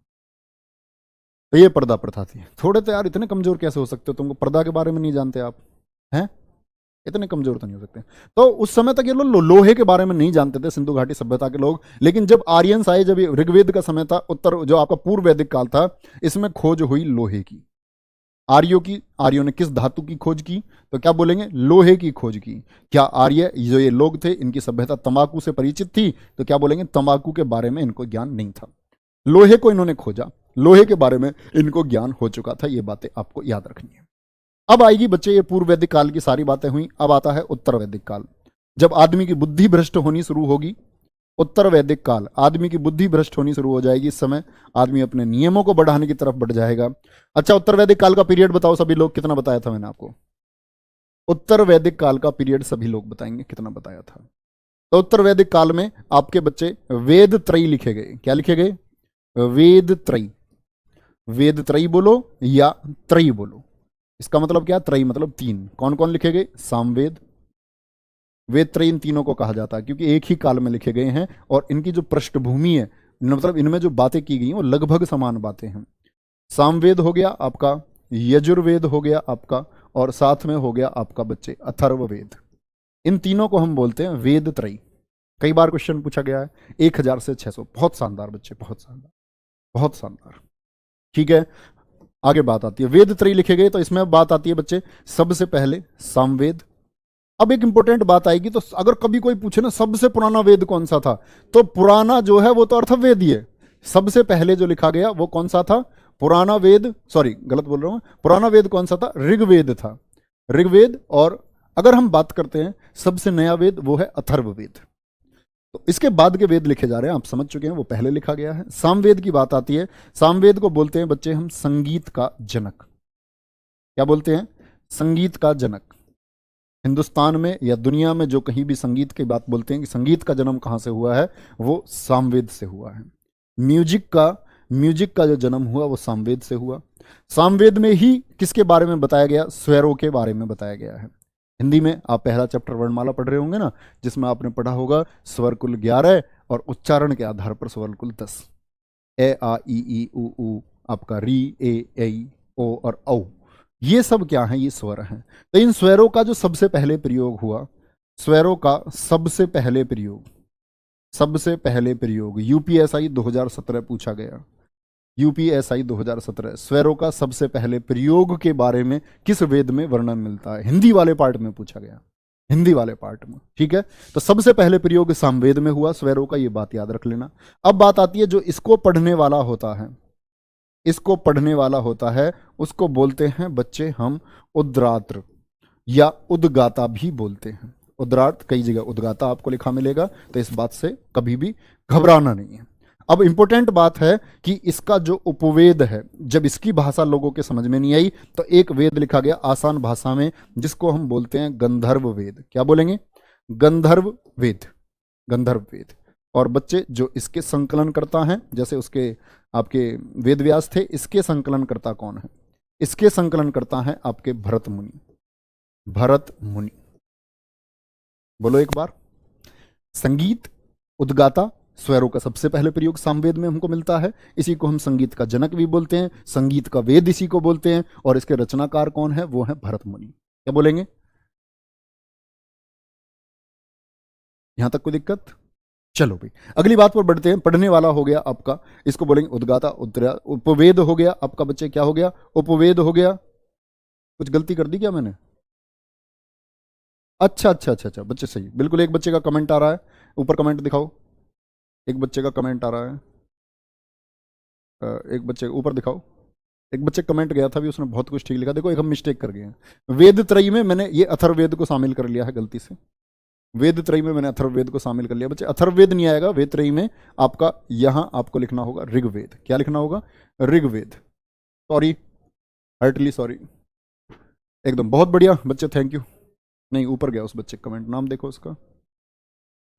तो ये पर्दा प्रथा थी। थोड़े तो यार इतने कमजोर कैसे हो सकते हो? तुमको पर्दा के बारे में नहीं जानते आप? हैं? इतने कमजोर तो नहीं हो सकते। तो उस समय तक ये लोग लोहे के बारे में नहीं जानते थे, सिंधु घाटी सभ्यता के लोग। लेकिन जब आर्यंस आए, जब ये ऋग्वेद का समय था, उत्तर जो आपका पूर्व वैदिक काल था, इसमें खोज हुई लोहे की। आर्यों ने किस धातु की खोज की? तो क्या बोलेंगे? लोहे की खोज की। क्या आर्य जो ये लोग थे, इनकी सभ्यता तंबाकू से परिचित थी? तो क्या बोलेंगे? तंबाकू के बारे में इनको ज्ञान नहीं था। लोहे को इन्होंने खोजा, लोहे के बारे में इनको ज्ञान हो चुका था। ये बातें आपको याद रखनी है। अब आएगी बच्चे, ये पूर्व वैदिक काल की सारी बातें हुई। अब आता है उत्तर वैदिक काल, जब आदमी की बुद्धि भ्रष्ट होनी शुरू होगी। उत्तर वैदिक काल, आदमी की बुद्धि भ्रष्ट होनी शुरू हो जाएगी। इस समय आदमी अपने नियमों को बढ़ाने की तरफ बढ़ जाएगा। अच्छा, उत्तर वैदिक काल का पीरियड बताओ सभी लोग, कितना बताया था मैंने आपको? उत्तर वैदिक काल का पीरियड सभी लोग बताएंगे कितना बताया था। तो उत्तर वैदिक काल में आपके बच्चे वेद त्रयी लिखे गए। क्या लिखे गए? वेद त्रयी। वेद त्रयी बोलो या त्रयी बोलो, इसका मतलब क्या, त्रयी मतलब तीन। कौन कौन लिखे गए, सामवेद, वेद त्रयी, इन तीनों को कहा जाता है क्योंकि एक ही काल में लिखे गए हैं और इनकी जो पृष्ठभूमि है, मतलब इनमें जो बातें की गई हैं वो लगभग समान बातें हैं। सामवेद हो गया आपका, यजुर्वेद हो गया आपका, और साथ में हो गया आपका बच्चे अथर्ववेद। इन तीनों को हम बोलते हैं वेद त्रयी। कई बार क्वेश्चन पूछा गया है, 1000 से 600। बहुत शानदार बच्चे, बहुत शानदार, बहुत शानदार। ठीक है, आगे बात आती है, वेद त्रयी लिखे गए तो इसमें बात आती है बच्चे सबसे पहले सामवेद। अब एक इंपॉर्टेंट बात आएगी, तो अगर कभी कोई पूछे ना सबसे पुराना वेद कौन सा था, तो पुराना जो है वो तो अथर्ववेद ही है। सबसे पहले जो लिखा गया वो कौन सा था, पुराना वेद, सॉरी गलत बोल रहा हूं, पुराना वेद कौन सा था, ऋग्वेद था, ऋग्वेद। और अगर हम बात करते हैं सबसे नया वेद, वो है अथर्ववेद। तो इसके बाद के वेद लिखे जा रहे हैं, आप समझ चुके हैं, वो पहले लिखा गया है। सामवेद की बात आती है, सामवेद को बोलते हैं बच्चे हम संगीत का जनक। क्या बोलते हैं, संगीत का जनक। हिंदुस्तान में या दुनिया में जो कहीं भी संगीत की बात बोलते हैं कि संगीत का जन्म कहाँ से हुआ है, वो सामवेद से हुआ है। म्यूजिक का जो जन्म हुआ वो सामवेद से हुआ। सामवेद में ही किसके बारे में बताया गया, स्वरों के बारे में बताया गया है। हिंदी में आप पहला चैप्टर वर्णमाला पढ़ रहे होंगे ना, जिसमें आपने पढ़ा होगा स्वर कुल 11 और उच्चारण के आधार पर स्वर कुल 10। ए आ ई उ आपका री ए ऐ ओ और औ, ये सब क्या है, ये स्वर हैं। तो इन स्वरों का जो सबसे पहले प्रयोग हुआ, स्वरों का सबसे पहले प्रयोग यूपीएसआई 2017 पूछा गया। यूपीएसआई 2017 स्वरों का सबसे पहले प्रयोग के बारे में किस वेद में वर्णन मिलता है, हिंदी वाले पार्ट में पूछा गया, हिंदी वाले पार्ट में। ठीक है, तो सबसे पहले प्रयोग सामवेद में हुआ स्वरों का, ये बात याद रख लेना। अब बात आती है जो इसको पढ़ने वाला होता है, इसको पढ़ने वाला होता है उसको बोलते हैं बच्चे हम उद्रात्र या उद्गाता भी बोलते हैं। उद्रात कई जगह उद्गाता आपको लिखा मिलेगा, तो इस बात से कभी भी घबराना नहीं है। अब इंपॉर्टेंट बात है कि इसका जो उपवेद है, जब इसकी भाषा लोगों के समझ में नहीं आई, तो एक वेद लिखा गया आसान भाषा में, जिसको हम बोलते हैं गंधर्व वेद। क्या बोलेंगे, गंधर्व वेद, गंधर्व वेद। और बच्चे जो इसके संकलन करता है, जैसे उसके आपके वेद व्यास थे, इसके संकलन करता कौन है, इसके संकलन करता है आपके भरत मुनि, भरत मुनि। बोलो एक बार, संगीत, उद्गाता, स्वरों का सबसे पहले प्रयोग सामवेद में हमको मिलता है। इसी को हम संगीत का जनक भी बोलते हैं, संगीत का वेद इसी को बोलते हैं। और इसके रचनाकार कौन है, वो है भरत मुनि। क्या बोलेंगे, यहां तक कोई दिक्कत, चलो भाई अगली बात पर बढ़ते हैं। पढ़ने वाला हो गया आपका, इसको बोलेंगे उद्गाता, उपवेद हो गया आपका बच्चे, क्या हो गया, उपवेद हो गया। कुछ गलती कर दी क्या मैंने, अच्छा अच्छा अच्छा अच्छा बच्चे सही, बिल्कुल। एक बच्चे का कमेंट आ रहा है, ऊपर कमेंट दिखाओ, एक बच्चे का कमेंट आ रहा है, एक बच्चे ऊपर दिखाओ। एक बच्चे कमेंट गया था भी, उसने बहुत कुछ ठीक लिखा। देखो एक हम मिस्टेक कर गए हैं, वेद त्रयी में मैंने ये अथर्ववेद को शामिल कर लिया है गलती से, वेद त्रयी में मैंने अथर्ववेद को शामिल कर लिया। बच्चे अथर्ववेद नहीं आएगा वेद त्रयी में, आपका यहां आपको लिखना होगा ऋग्वेद। क्या लिखना होगा, ऋग्वेद। सॉरी, हार्टली सॉरी, एकदम बहुत बढ़िया बच्चे, थैंक यू। नहीं ऊपर गया उस बच्चे का कमेंट, नाम देखो उसका,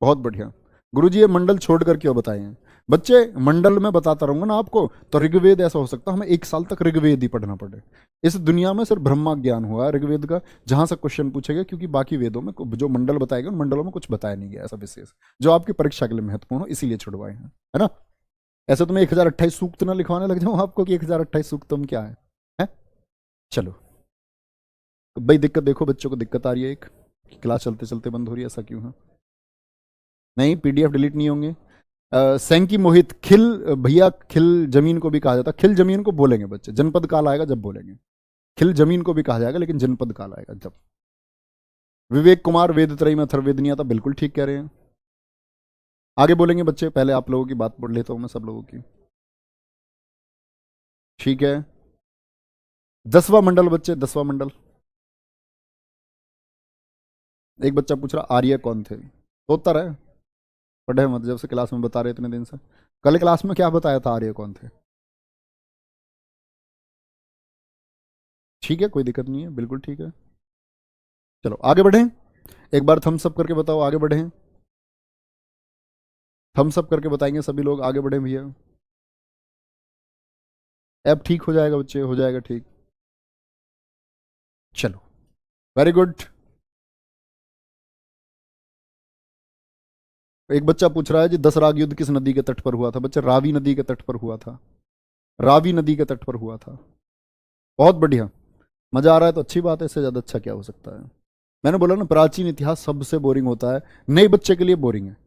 बहुत बढ़िया। गुरुजी ये मंडल छोड़कर क्यों बताए हैं, बच्चे मंडल में बताता रहूंगा ना आपको, तो ऋग्वेद ऐसा हो सकता है हमें 1 साल तक ऋग्वेद ही पढ़ना पड़े। इस दुनिया में सिर्फ ब्रह्मा ज्ञान हुआ है ऋग्वेद का, जहां से क्वेश्चन पूछेगा, क्योंकि बाकी वेदों में जो मंडल बताए गए उन मंडलों में कुछ बताया नहीं गया ऐसा विशेष, जो आपकी परीक्षा के लिए महत्वपूर्ण हो, इसीलिए छुड़वाए हैं, है ना। ऐसे तो मैं 1028 सूक्त ना लिखवाने लग जाऊं आपको कि 1028 सूक्तम क्या है? चलो तो भाई दिक्कत देखो, बच्चों को दिक्कत आ रही है एक, क्लास चलते चलते बंद हो रही है, ऐसा क्यों है? नहीं पीडीएफ डिलीट नहीं होंगे। सैंकी मोहित, खिल भैया, खिल जमीन को भी कहा जाता है, खिल जमीन को बोलेंगे बच्चे, जनपद काल आएगा जब बोलेंगे। खिल जमीन को भी कहा जाएगा, लेकिन जनपद काल आएगा जब। विवेक कुमार, वेद त्रयी में अथर्ववेद नहीं आता, बिल्कुल ठीक कह रहे हैं। आगे बोलेंगे बच्चे, पहले आप लोगों की बात पढ़ लेता हूं मैं, सब लोगों की। ठीक है, 10वां मंडल बच्चे, 10वां मंडल। एक बच्चा पूछ रहा आर्य कौन थे, तो उत्तर है, पढ़े मत, जब से क्लास में बता रहे इतने दिन से। कल क्लास में क्या बताया था, आर्य कौन थे? ठीक है, कोई दिक्कत नहीं है, बिल्कुल ठीक है। चलो आगे बढ़ें, एक बार थम्स अप करके बताओ, आगे बढ़ें। थम्स अप करके बताएंगे सभी लोग, आगे बढ़ें भैया। ऐप ठीक हो जाएगा बच्चे, हो जाएगा ठीक। चलो, वेरी गुड। एक बच्चा पूछ रहा है जी, 10 राग युद्ध किस नदी के तट पर हुआ था? बच्चे, रावी नदी के तट पर हुआ था। रावी नदी के तट पर हुआ था। बहुत बढ़िया, मजा आ रहा है तो अच्छी बात है, इससे ज्यादा अच्छा क्या हो सकता है। मैंने बोला ना, प्राचीन इतिहास सबसे बोरिंग होता है, नए बच्चे के लिए बोरिंग है।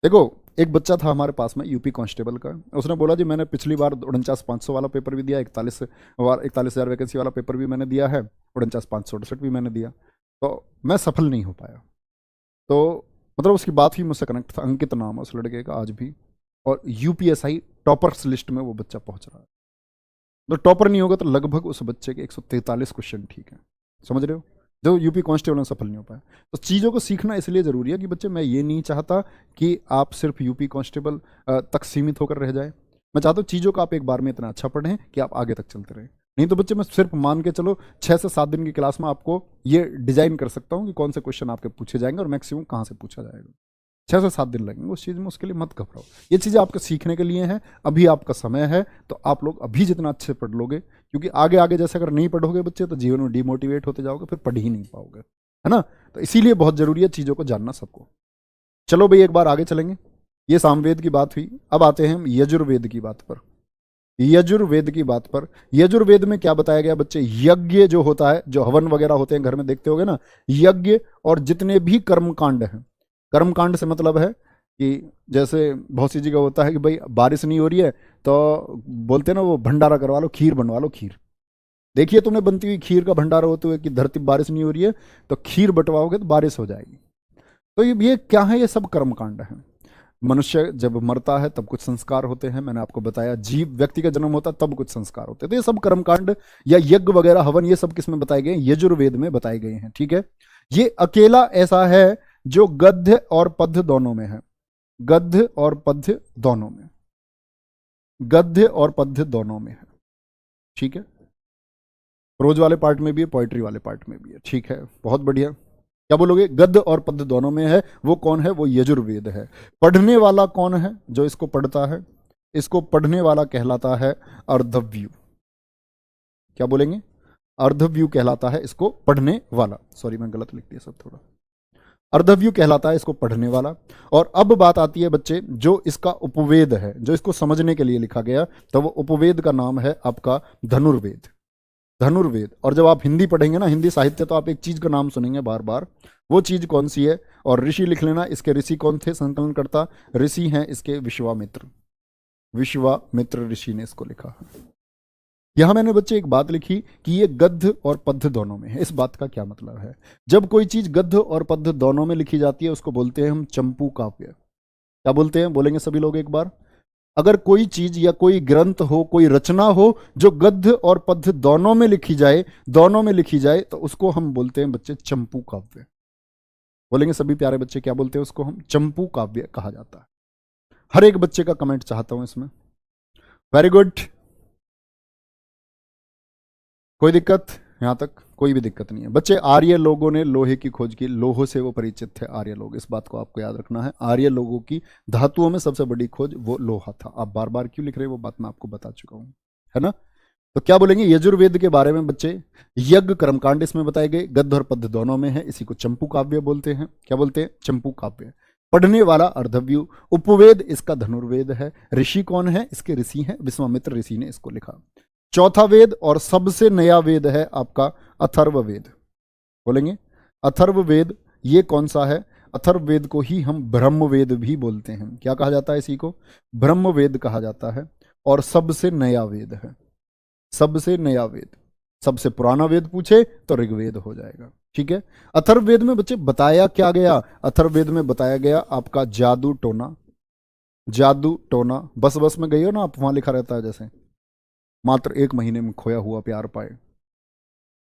देखो, एक बच्चा था हमारे पास में यूपी कांस्टेबल का, उसने बोला जी मैंने पिछली बार 49,500 वाला पेपर भी दिया, 41,000 वैकेंसी वाला पेपर भी मैंने दिया है, 49,568 भी मैंने दिया, तो मैं सफल नहीं हो पाया। तो मतलब उसकी बात ही मुझसे कनेक्ट था। अंकित नाम है उस लड़के का आज भी, और यूपीएसआई टॉपर्स लिस्ट में वो बच्चा पहुंच रहा है। तो टॉपर नहीं होगा तो लगभग उस बच्चे के 143 क्वेश्चन ठीक है, समझ रहे हो, जो यूपी कांस्टेबल में सफल नहीं हो पाया। तो चीज़ों को सीखना इसलिए ज़रूरी है कि बच्चे, मैं ये नहीं चाहता कि आप सिर्फ यूपी कांस्टेबल तक सीमित होकर रह जाए। मैं चाहता हूँ चीज़ों को आप एक बार में इतना अच्छा पढ़ें कि आप आगे तक चलते रहें। नहीं तो बच्चे, मैं सिर्फ मान के चलो 6 से 7 दिन की क्लास में आपको ये डिजाइन कर सकता हूँ कि कौन से क्वेश्चन आपके पूछे जाएंगे और मैक्सिमम कहाँ से पूछा जाएगा। 6 से 7 दिन लगेंगे उस चीज़ में, उसके लिए मत घबराओ। ये चीज़ें आपके सीखने के लिए हैं, अभी आपका समय है, तो आप लोग अभी जितना अच्छे पढ़ लोगे, क्योंकि आगे आगे जैसे अगर नहीं पढ़ोगे बच्चे तो जीवन में डिमोटिवेट होते जाओगे, फिर पढ़ ही नहीं पाओगे, है ना। तो इसीलिए बहुत जरूरी है चीज़ों को जानना सबको। चलो भाई, एक बार आगे चलेंगे। ये सामवेद की बात हुई, अब आते हैं हम यजुर्वेद की बात पर। यजुर्वेद की बात पर, यजुर्वेद में क्या बताया गया बच्चे? यज्ञ जो होता है, जो हवन वगैरह होते हैं घर में देखते होगे ना, यज्ञ और जितने भी कर्मकांड हैं, कर्मकांड से मतलब है कि जैसे बहुत सी जगह होता है कि भाई बारिश नहीं हो रही है तो बोलते हैं ना, वो भंडारा करवा लो, खीर बनवा लो, खीर। देखिए तुमने बनती हुई खीर का भंडारा होते हुए कि धरती बारिश नहीं हो रही है, तो खीर बंटवाओगे तो बारिश हो जाएगी। तो ये क्या है? ये सब कर्मकांड है। मनुष्य जब मरता है तब कुछ संस्कार होते हैं, मैंने आपको बताया, जीव व्यक्ति का जन्म होता है तब कुछ संस्कार होते हैं। तो ये सब कर्मकांड या यज्ञ वगैरह हवन, ये सब किस में बताए गए? यजुर्वेद में बताए गए हैं, ठीक है। ये अकेला ऐसा है जो गद्य और पद्य दोनों में है, गद्य और पद्य दोनों में, गद्य और पद्य दोनों में है, ठीक है। प्रोज वाले पार्ट में भी है, पोइट्री वाले पार्ट में भी है, ठीक है, बहुत बढ़िया। क्या बोलोगे? गद्य और पद्य दोनों में है। वो कौन है? वो यजुर्वेद है। पढ़ने वाला कौन है जो इसको पढ़ता है? इसको पढ़ने वाला कहलाता है अर्धव्यू। क्या बोलेंगे? अर्धव्यू कहलाता है इसको पढ़ने वाला। सॉरी, मैं गलत लिख दिया सब थोड़ा। अर्धव्यू कहलाता है इसको पढ़ने वाला। और अब बात आती है बच्चे, जो इसका उपवेद है, जो इसको समझने के लिए लिखा गया, तो वो उपवेद का नाम है आपका धनुर्वेद। धनुर्वेद। और जब आप हिंदी पढ़ेंगे ना, हिंदी साहित्य, तो आप एक चीज का नाम सुनेंगे बार बार, वो चीज कौन सी है? और ऋषि लिख लेना, इसके ऋषि कौन थे? संकलन करता ऋषि हैं इसके विश्वामित्र। विश्वामित्र ऋषि ने इसको लिखा है। यहां मैंने बच्चे एक बात लिखी कि ये गद्य और पद्य दोनों में है। इस बात का क्या मतलब है? जब कोई चीज गद्य और पद्य दोनों में लिखी जाती है उसको बोलते हैं हम चंपू काव्य। क्या बोलते हैं? बोलेंगे सभी लोग एक बार। अगर कोई चीज या कोई ग्रंथ हो, कोई रचना हो जो गद्य और पद्य दोनों में लिखी जाए, दोनों में लिखी जाए, तो उसको हम बोलते हैं बच्चे चंपू काव्य। बोलेंगे सभी प्यारे बच्चे, क्या बोलते हैं उसको? हम चंपू काव्य कहा जाता है। हर एक बच्चे का कमेंट चाहता हूं इसमें। Very good. कोई दिक्कत? यहां तक कोई भी दिक्कत नहीं है बच्चे। आर्य लोगों ने लोहे की खोज की, लोहो से वो परिचित थे आर्य लोग, इस बात को आपको याद रखना है। आर्य लोगों की धातुओं में सबसे बड़ी खोज वो लोहा था। आप बार बार क्यों लिख रहे हैं, वो बात मैं आपको बता चुका हूं, है ना। तो क्या बोलेंगे यजुर्वेद के बारे में बच्चे? यज्ञ कर्मकांड इसमें बताए गए, गद्य और पद्य दोनों में है, इसी को चंपू काव्य बोलते हैं। क्या बोलते हैं? चंपू काव्य। पढ़ने वाला अर्धव्यू। उपवेद इसका धनुर्वेद है। ऋषि कौन है? इसके ऋषि हैं विश्वामित्र ऋषि ने इसको लिखा। चौथा वेद और सबसे नया वेद है आपका अथर्ववेद। बोलेंगे अथर्ववेद। ये कौन सा है? अथर्ववेद को ही हम ब्रह्मवेद भी बोलते हैं। क्या कहा जाता है इसी को? ब्रह्मवेद कहा जाता है। और सबसे नया वेद है, सबसे नया वेद। सबसे पुराना वेद पूछे तो ऋग्वेद हो जाएगा, ठीक है। अथर्ववेद में बच्चे बताया क्या गया? अथर्ववेद में बताया गया आपका जादू टोना। जादू टोना, बस बस में गई हो ना आप, वहां लिखा रहता है जैसे, मात्र 1 महीने में खोया हुआ प्यार पाए,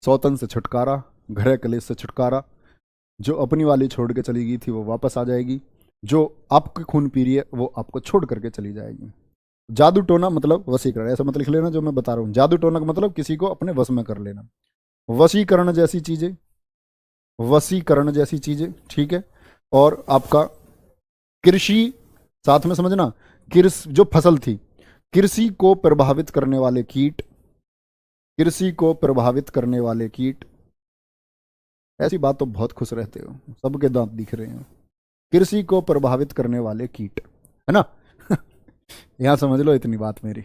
सौतन से छुटकारा, घरे कलेश से छुटकारा, जो अपनी वाली छोड़ के चली गई थी वो वापस आ जाएगी, जो आपके खून पी रही है वो आपको छोड़ करके चली जाएगी। जादू टोना मतलब वशीकरण, ऐसा मत लिख लेना जो मैं बता रहा हूँ। जादू टोना का मतलब किसी को अपने वश में कर लेना, वशीकरण जैसी चीजें, वशीकरण जैसी चीजें, ठीक है। और आपका कृषि, साथ में समझना, कृषि जो फसल थी, कृषि को प्रभावित करने वाले कीट, कृषि को प्रभावित करने वाले कीट, ऐसी बात तो बहुत खुश रहते हो, सबके दांत दिख रहे हैं। कृषि को प्रभावित करने वाले कीट, है ना। यहाँ समझ लो इतनी बात मेरी,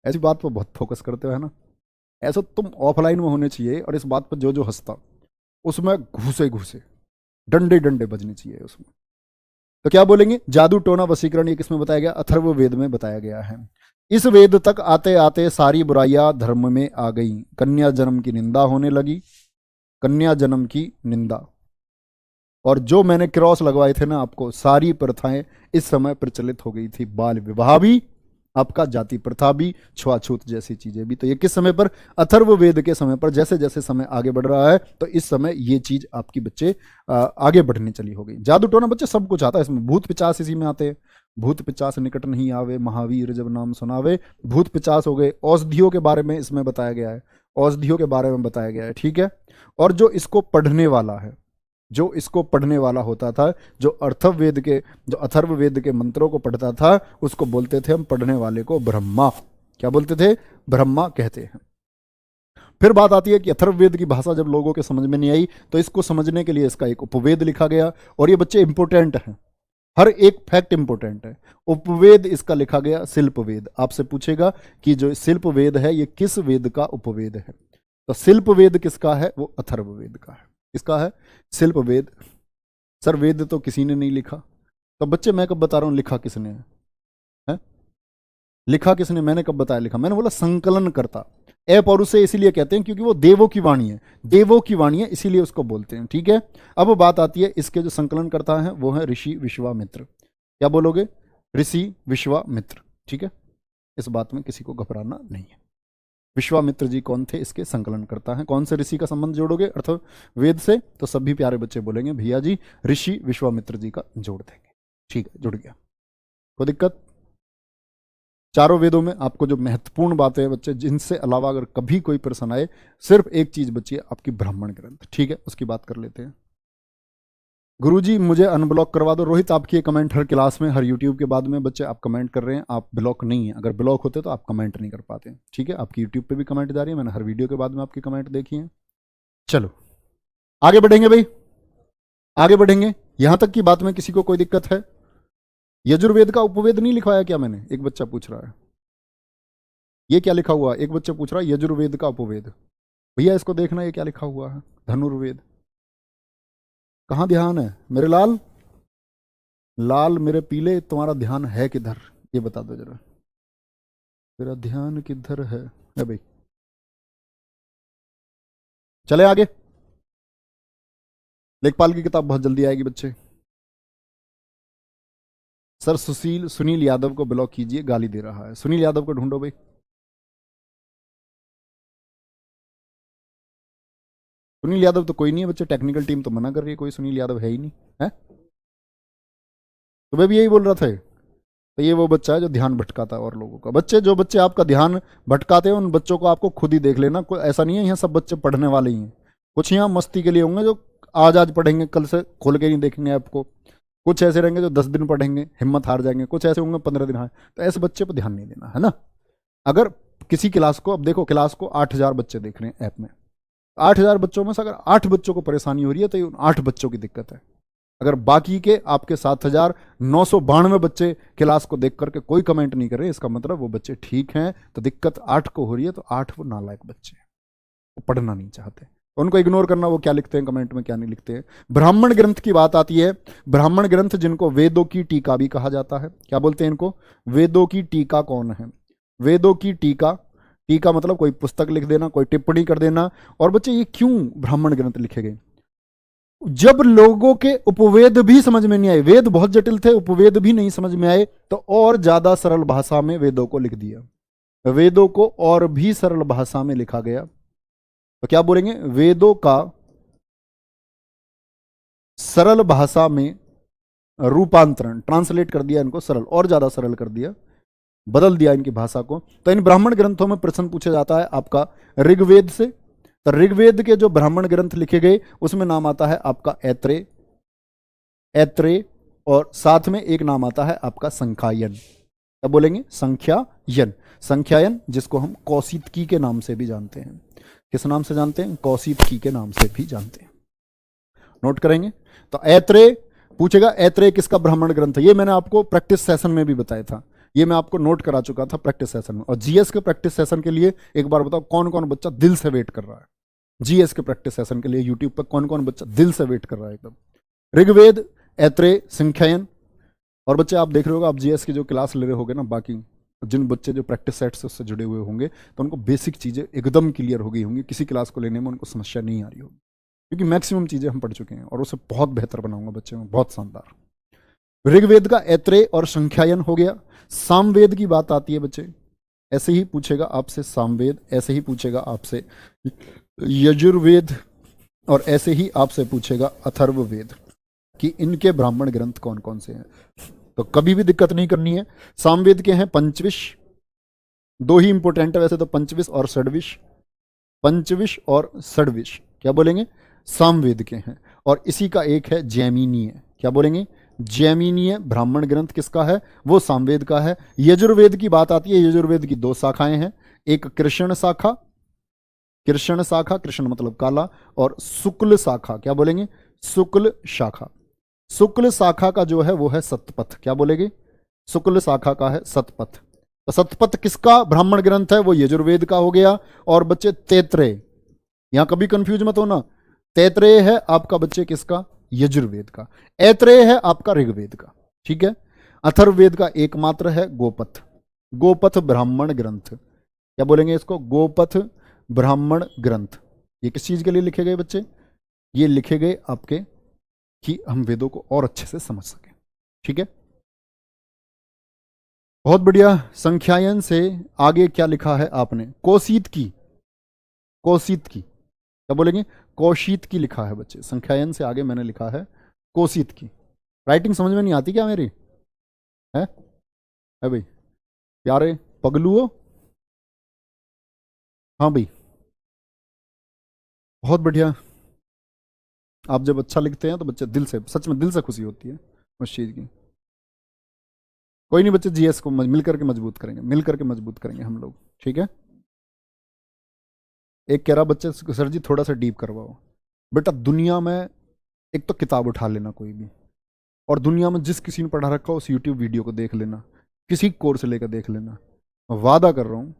ऐसी बात पर बहुत फोकस करते हो, है ना। ऐसा तुम ऑफलाइन में होने चाहिए, और इस बात पर जो जो हंसता उसमें घूसे घूसे डंडे डंडे बजने चाहिए उसमें। तो क्या बोलेंगे, जादू टोना वशीकरण ये किसमें बताया गया, अथर्ववेद में बताया गया है। इस वेद तक आते आते सारी बुराइयां धर्म में आ गई, कन्या जन्म की निंदा होने लगी, कन्या जन्म की निंदा। और जो मैंने क्रॉस लगवाए थे ना आपको, सारी प्रथाएं इस समय प्रचलित हो गई थी, बाल विवाह भी, आपका जाति प्रथा भी, छुआछूत जैसी चीजें भी। तो ये किस समय पर, अथर्ववेद के समय पर। जैसे जैसे समय आगे बढ़ रहा है तो इस समय ये चीज आपकी बच्चे आगे बढ़ने चली हो गई। जादू टोना बच्चे सब कुछ आता है इसमें, भूत पिचास इसी में आते हैं। भूत पिचास निकट नहीं आवे, महावीर जब नाम सुनावे, भूत पिचास हो गए। औषधियों के बारे में इसमें बताया गया है, औषधियों के बारे में बताया गया है, ठीक है। और जो इसको पढ़ने वाला है, जो इसको पढ़ने वाला होता था, जो अथर्ववेद के मंत्रों को पढ़ता था, उसको बोलते थे हम पढ़ने वाले को ब्रह्मा। क्या बोलते थे, ब्रह्मा कहते हैं। फिर बात आती है कि अथर्ववेद की भाषा जब लोगों के समझ में नहीं आई, तो इसको समझने के लिए इसका एक उपवेद लिखा गया। और ये बच्चे इंपोर्टेंट हैं, हर एक फैक्ट इंपोर्टेंट है। उपवेद इसका लिखा गया शिल्पवेद। आपसे पूछेगा कि जो शिल्पवेद है ये किस वेद का उपवेद है, तो शिल्पवेद किसका है, वो अथर्ववेद का है। किसका है, शिल्पवेद। सर वेद तो किसी ने नहीं लिखा, तो बच्चे मैं कब बता रहा हूं लिखा किसने है? लिखा किसने, मैंने कब बताया लिखा, मैंने बोला संकलन करता। ए पौरुषे इसलिए कहते हैं क्योंकि वो देवों की वाणी है, देवों की वाणी है, इसीलिए उसको बोलते हैं, ठीक है। अब बात आती है इसके जो संकलन करता है वो है ऋषि विश्वामित्र। क्या बोलोगे, ऋषि विश्वामित्र, ठीक है। इस बात में किसी को घबराना नहीं है। विश्वामित्र जी कौन थे, इसके संकलन करता है। कौन से ऋषि का संबंध जोड़ोगे अर्थवेद से, तो सभी प्यारे बच्चे बोलेंगे भैया जी ऋषि विश्वामित्र जी का जोड़ देंगे, ठीक है, जुड़ गया, कोई दिक्कत। चारों वेदों में आपको जो महत्वपूर्ण बातें हैं बच्चे, जिनसे अलावा अगर कभी कोई प्रश्न आए, सिर्फ एक चीज बची है आपकी ब्राह्मण ग्रंथ, ठीक है, उसकी बात कर लेते हैं। गुरुजी मुझे अनब्लॉक करवा दो। रोहित आपकी कमेंट हर क्लास में, हर यूट्यूब के बाद में बच्चे आप कमेंट कर रहे हैं, आप ब्लॉक नहीं है। अगर ब्लॉक होते तो आप कमेंट नहीं कर पाते, ठीक है। आपकी यूट्यूब पे भी कमेंट जा रही है, मैंने हर वीडियो के बाद में आपकी कमेंट देखी है। चलो आगे बढ़ेंगे भाई, आगे बढ़ेंगे। यहां तक की बात में किसी को कोई दिक्कत है? यजुर्वेद का उपवेद नहीं लिखवाया क्या मैंने, एक बच्चा पूछ रहा है। ये क्या लिखा हुआ, एक बच्चा पूछ रहा है यजुर्वेद का उपवेद। भैया इसको देखना, ये क्या लिखा हुआ है, धनुर्वेद। कहाँ ध्यान है मेरे लाल, लाल मेरे पीले, तुम्हारा ध्यान है किधर, ये बता दो जरा, तेरा ध्यान किधर है भाई। चले आगे, लेखपाल की किताब बहुत जल्दी आएगी बच्चे। सर सुनील यादव को ब्लॉक कीजिए, गाली दे रहा है। सुनील यादव को ढूंढो भाई। सुनील यादव तो कोई नहीं है बच्चे, टेक्निकल टीम तो मना कर रही है, कोई सुनील यादव है ही नहीं है। तो मैं भी यही बोल रहा था, तो ये वो बच्चा है जो ध्यान भटकाता है और लोगों का। बच्चे जो बच्चे आपका ध्यान भटकाते हैं उन बच्चों को आपको खुद ही देख लेना। कोई ऐसा नहीं है यहाँ सब बच्चे पढ़ने वाले ही हैं, कुछ यहाँ मस्ती के लिए होंगे जो आज पढ़ेंगे, कल से खोल के नहीं देखेंगे आपको। कुछ ऐसे रहेंगे जो 10 दिन पढ़ेंगे, हिम्मत हार जाएंगे। कुछ ऐसे होंगे 15 दिन हार। तो ऐसे बच्चे पर ध्यान नहीं देना, है ना। अगर किसी क्लास को, अब देखो क्लास को 8000 बच्चे देख रहे हैं ऐप में, 8000 बच्चों में से अगर 8 बच्चों को परेशानी हो रही है तो ये उन 8 बच्चों की दिक्कत है। अगर बाकी के आपके 7992 बच्चे क्लास को देख करके कोई कमेंट नहीं कर रहे, इसका मतलब वो बच्चे ठीक हैं। तो दिक्कत 8 को हो रही है, तो 8 वो नालायक बच्चे हैं, वो पढ़ना नहीं चाहते। उनको इग्नोर करना, वो क्या लिखते हैं कमेंट में क्या नहीं लिखते हैं। ब्राह्मण ग्रंथ की बात आती है, ब्राह्मण ग्रंथ जिनको वेदों की टीका भी कहा जाता है। क्या बोलते हैं इनको, वेदों की टीका कौन है, वेदों की टीका। टीका मतलब कोई पुस्तक लिख देना, कोई टिप्पणी कर देना। और बच्चे ये क्यों ब्राह्मण ग्रंथ लिखे गए, जब लोगों के उपवेद भी समझ में नहीं आए, वेद बहुत जटिल थे, उपवेद भी नहीं समझ में आए, तो और ज्यादा सरल भाषा में वेदों को लिख दिया। वेदों को और भी सरल भाषा में लिखा गया। तो क्या बोलेंगे, वेदों का सरल भाषा में रूपांतरण, ट्रांसलेट कर दिया इनको, सरल और ज्यादा सरल कर दिया, बदल दिया इनकी भाषा को। तो इन ब्राह्मण ग्रंथों में प्रश्न पूछा जाता है आपका ऋग्वेद से। तो ऋग्वेद के जो ब्राह्मण ग्रंथ लिखे गए उसमें नाम आता है आपका ऐत्रेय, ऐत्रेय, और साथ में एक नाम आता है आपका संख्यायन। क्या बोलेंगे, संख्यायन। संख्यायन जिसको हम कौशितकी के नाम से भी जानते हैं। किस नाम से जानते हैं, कौशितकी के नाम से भी जानते हैं। नोट करेंगे। तो ऐत्रेय पूछेगा, ऐत्रेय किसका ब्राह्मण ग्रंथ है? ये मैंने आपको प्रैक्टिस सेशन में भी बताया था, ये मैं आपको नोट करा चुका था प्रैक्टिस सेशन में। और जीएस के प्रैक्टिस सेशन के लिए एक बार बताओ कौन कौन बच्चा दिल से वेट कर रहा है? जीएस के प्रैक्टिस सेशन के लिए यूट्यूब पर कौन कौन बच्चा दिल से वेट कर रहा है एकदम? ऋग्वेद, ऐत्रेय, संख्यायन। और बच्चे आप देख रहे होगा, आप जीएस की जो क्लास ले रहे होगे ना, बाकी जिन बच्चे जो प्रैक्टिस सेट से उससे जुड़े हुए होंगे, तो उनको बेसिक चीज़ें एकदम क्लियर हो गई होंगी, किसी क्लास को लेने में उनको समस्या नहीं आ रही होगी, क्योंकि मैक्सिमम चीज़ें हम पढ़ चुके हैं और उसे बहुत बेहतर बनाऊंगा बच्चे में, बहुत शानदार। ऋग्वेद का ऐत्रेय और संख्यायन हो गया। सामवेद की बात आती है बच्चे, ऐसे ही पूछेगा आपसे सामवेद, ऐसे ही पूछेगा आपसे यजुर्वेद, और ऐसे ही आपसे पूछेगा अथर्ववेद कि इनके ब्राह्मण ग्रंथ कौन कौन से हैं। तो कभी भी दिक्कत नहीं करनी है। सामवेद के हैं पंचविश, दो ही इंपोर्टेंट है वैसे तो, पंचविश और षड्विश। पंचविश और षड्विश क्या बोलेंगे? सामवेद के हैं। और इसी का एक है जैमिनीय, क्या बोलेंगे? जैमिनीय ब्राह्मण ग्रंथ किसका है? वो सामवेद का है। यजुर्वेद की बात आती है, यजुर्वेद की दो शाखाएं हैं, एक कृष्ण शाखा, कृष्ण शाखा, कृष्ण मतलब काला, और शुक्ल शाखा, क्या बोलेंगे? शुक्ल शाखा। शुक्ल शाखा का जो है वो है सतपथ, क्या बोलेंगे? शुक्ल शाखा का है सतपथ। तो सतपथ किसका ब्राह्मण ग्रंथ है? वो यजुर्वेद का हो गया। और बच्चे तैत्रेय, यहां कभी कंफ्यूज मत होना, तैत्रेय है आपका बच्चे किसका? यजुर्वेद का। ऐत्रेय है आपका ऋग्वेद का, ठीक है। अथर्ववेद का एकमात्र है गोपथ, गोपथ ब्राह्मण ग्रंथ, क्या बोलेंगे इसको? गोपथ ब्राह्मण ग्रंथ। ये किस चीज के लिए लिखे गए बच्चे? ये लिखे गए आपके कि हम वेदों को और अच्छे से समझ सकें, ठीक है। बहुत बढ़िया। संख्यायन से आगे क्या लिखा है आपने? कोशित की, कोशित की, क्या बोलेंगे? कोशित की लिखा है बच्चे। संख्यायन से आगे मैंने लिखा है कोशित की। राइटिंग समझ में नहीं आती क्या मेरी? है भाई प्यारे पगलुओ? हाँ भाई, बहुत बढ़िया। आप जब अच्छा लिखते हैं तो बच्चे दिल से, सच में दिल से खुशी होती है उस चीज़ की। कोई नहीं बच्चे, जीएस को मिल करके मजबूत करेंगे, मिल करके मजबूत करेंगे हम लोग, ठीक है। एक कह रहा बच्चे सर जी थोड़ा सा डीप करवाओ। बेटा दुनिया में एक तो किताब उठा लेना कोई भी, और दुनिया में जिस किसी ने पढ़ा रखा हो उस यूट्यूब वीडियो को देख लेना, किसी कोर्स लेकर देख लेना। वादा कर रहा हूँ,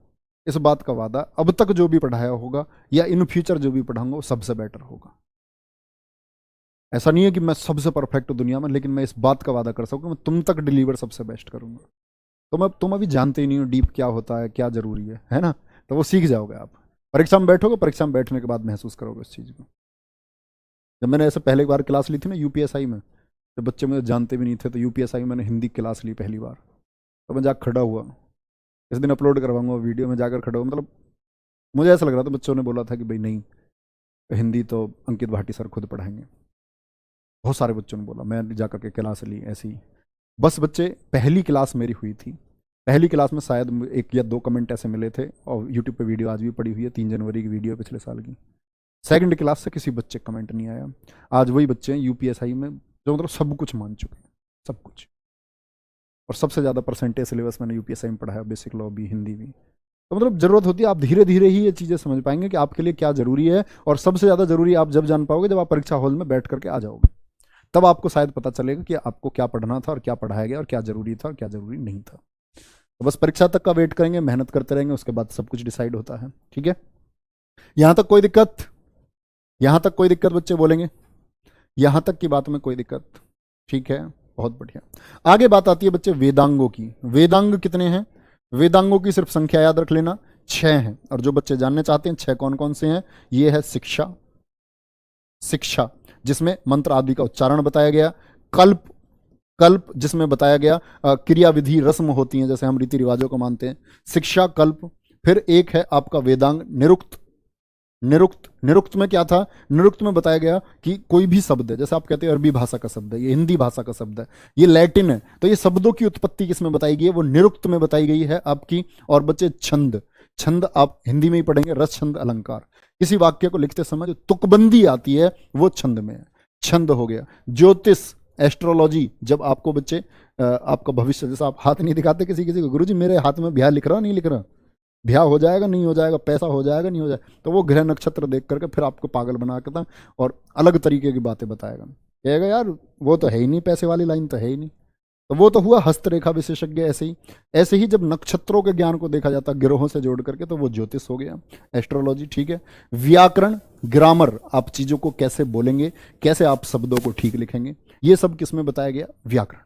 इस बात का वादा, अब तक जो भी पढ़ाया होगा या इन फ्यूचर जो भी पढ़ाऊंगा वो सबसे बेटर होगा। ऐसा नहीं है कि मैं सबसे परफेक्ट हूँ दुनिया में, लेकिन मैं इस बात का वादा कर सकूँ मैं तुम तक डिलीवर सबसे बेस्ट करूंगा। तुम अभी जानते ही नहीं हो डीप क्या होता है, क्या जरूरी है ना? तो वो सीख जाओगे आप, परीक्षा में बैठोगे, परीक्षा में बैठने के बाद महसूस करोगे उस चीज़ को। जब मैंने ऐसे पहली बार क्लास ली थी ना यूपीएसआई में, जब बच्चे मुझे जानते भी नहीं थे, तो यूपीएसआई में मैंने हिंदी क्लास ली पहली बार, तो मैं जाकर खड़ा हुआ, इस दिन अपलोड करवाऊंगा वीडियो में, जाकर खड़ा हुआ, मतलब मुझे ऐसा लग रहा था, बच्चों ने बोला था कि भाई नहीं, हिंदी तो अंकित भाटी सर खुद पढ़ाएंगे। बहुत सारे बच्चों ने बोला, मैं जाकर के क्लास ली ऐसी ही। बस बच्चे, पहली क्लास मेरी हुई थी, पहली क्लास में शायद एक या दो कमेंट ऐसे मिले थे, और यूट्यूब पे वीडियो आज भी पड़ी हुई है, 3 जनवरी की वीडियो पिछले साल की। सेकंड क्लास से किसी बच्चे कमेंट नहीं आया। आज वही बच्चे हैं यूपीएसआई में जो मतलब सब कुछ मान चुके हैं, सब कुछ, और सबसे ज़्यादा परसेंटेज सिलेबस मैंने यूपीएसआई में पढ़ाया, बेसिक लॉ भी, हिंदी भी। तो मतलब ज़रूरत होती है, आप धीरे धीरे ही ये चीज़ें समझ पाएंगे कि आपके लिए क्या ज़रूरी है, और सबसे ज़्यादा ज़रूरी आप जब जान पाओगे जब आप परीक्षा हॉल में बैठ करके आ जाओगे, तब आपको शायद पता चलेगा कि आपको क्या पढ़ना था और क्या पढ़ाया गया और क्या जरूरी था और क्या जरूरी नहीं था। तो बस परीक्षा तक का वेट करेंगे, मेहनत करते रहेंगे, उसके बाद सब कुछ डिसाइड होता है, ठीक है। यहां तक कोई दिक्कत? यहां तक कोई दिक्कत बच्चे बोलेंगे? यहां तक की बात में कोई दिक्कत? ठीक है, बहुत बढ़िया। आगे बात आती है बच्चे वेदांगों की। वेदांग कितने हैं? वेदांगों की सिर्फ संख्या याद रख लेना, 6 हैं। और जो बच्चे जानने चाहते हैं 6 कौन कौन से हैं, ये है शिक्षा, शिक्षा जिसमें मंत्र आदि का उच्चारण बताया गया, कल्प, कल्प जिसमें बताया गया क्रिया विधि रस्म होती हैं जैसे हम रीति रिवाजों को मानते हैं, शिक्षा कल्प। फिर एक है आपका वेदांग निरुक्त, निरुक्त, निरुक्त में क्या था? निरुक्त में बताया गया कि कोई भी शब्द है, जैसे आप कहते हैं अरबी भाषा का शब्द है, ये हिंदी भाषा का शब्द है, ये लैटिन है, तो ये शब्दों की उत्पत्ति किसमें बताई गई है? वो निरुक्त में बताई गई है आपकी। और बच्चे छंद, छंद आप हिंदी में ही पढ़ेंगे, रस छंद अलंकार। किसी वाक्य को लिखते समय जो तुकबंदी आती है वो छंद में है, छंद हो गया। ज्योतिष, एस्ट्रोलॉजी, जब आपको बच्चे आपका भविष्य, जैसा आप हाथ नहीं दिखाते किसी किसी को, गुरुजी मेरे हाथ में ब्याह लिख रहा नहीं लिख रहा, ब्याह हो जाएगा नहीं हो जाएगा, पैसा हो जाएगा नहीं हो जाएगा, तो वो ग्रह नक्षत्र देख करके फिर आपको पागल बना के था और अलग तरीके की बातें बताएगा, कहेगा यार वो तो है ही नहीं, पैसे वाली लाइन तो है ही नहीं। तो वो तो हुआ हस्तरेखा विशेषज्ञ। ऐसे ही जब नक्षत्रों के ज्ञान को देखा जाता ग्रहों से जोड़ करके, तो वो ज्योतिष हो गया, एस्ट्रोलॉजी, ठीक है। व्याकरण, ग्रामर, आप चीजों को कैसे बोलेंगे, कैसे आप शब्दों को ठीक लिखेंगे, ये सब किसमें बताया गया, व्याकरण।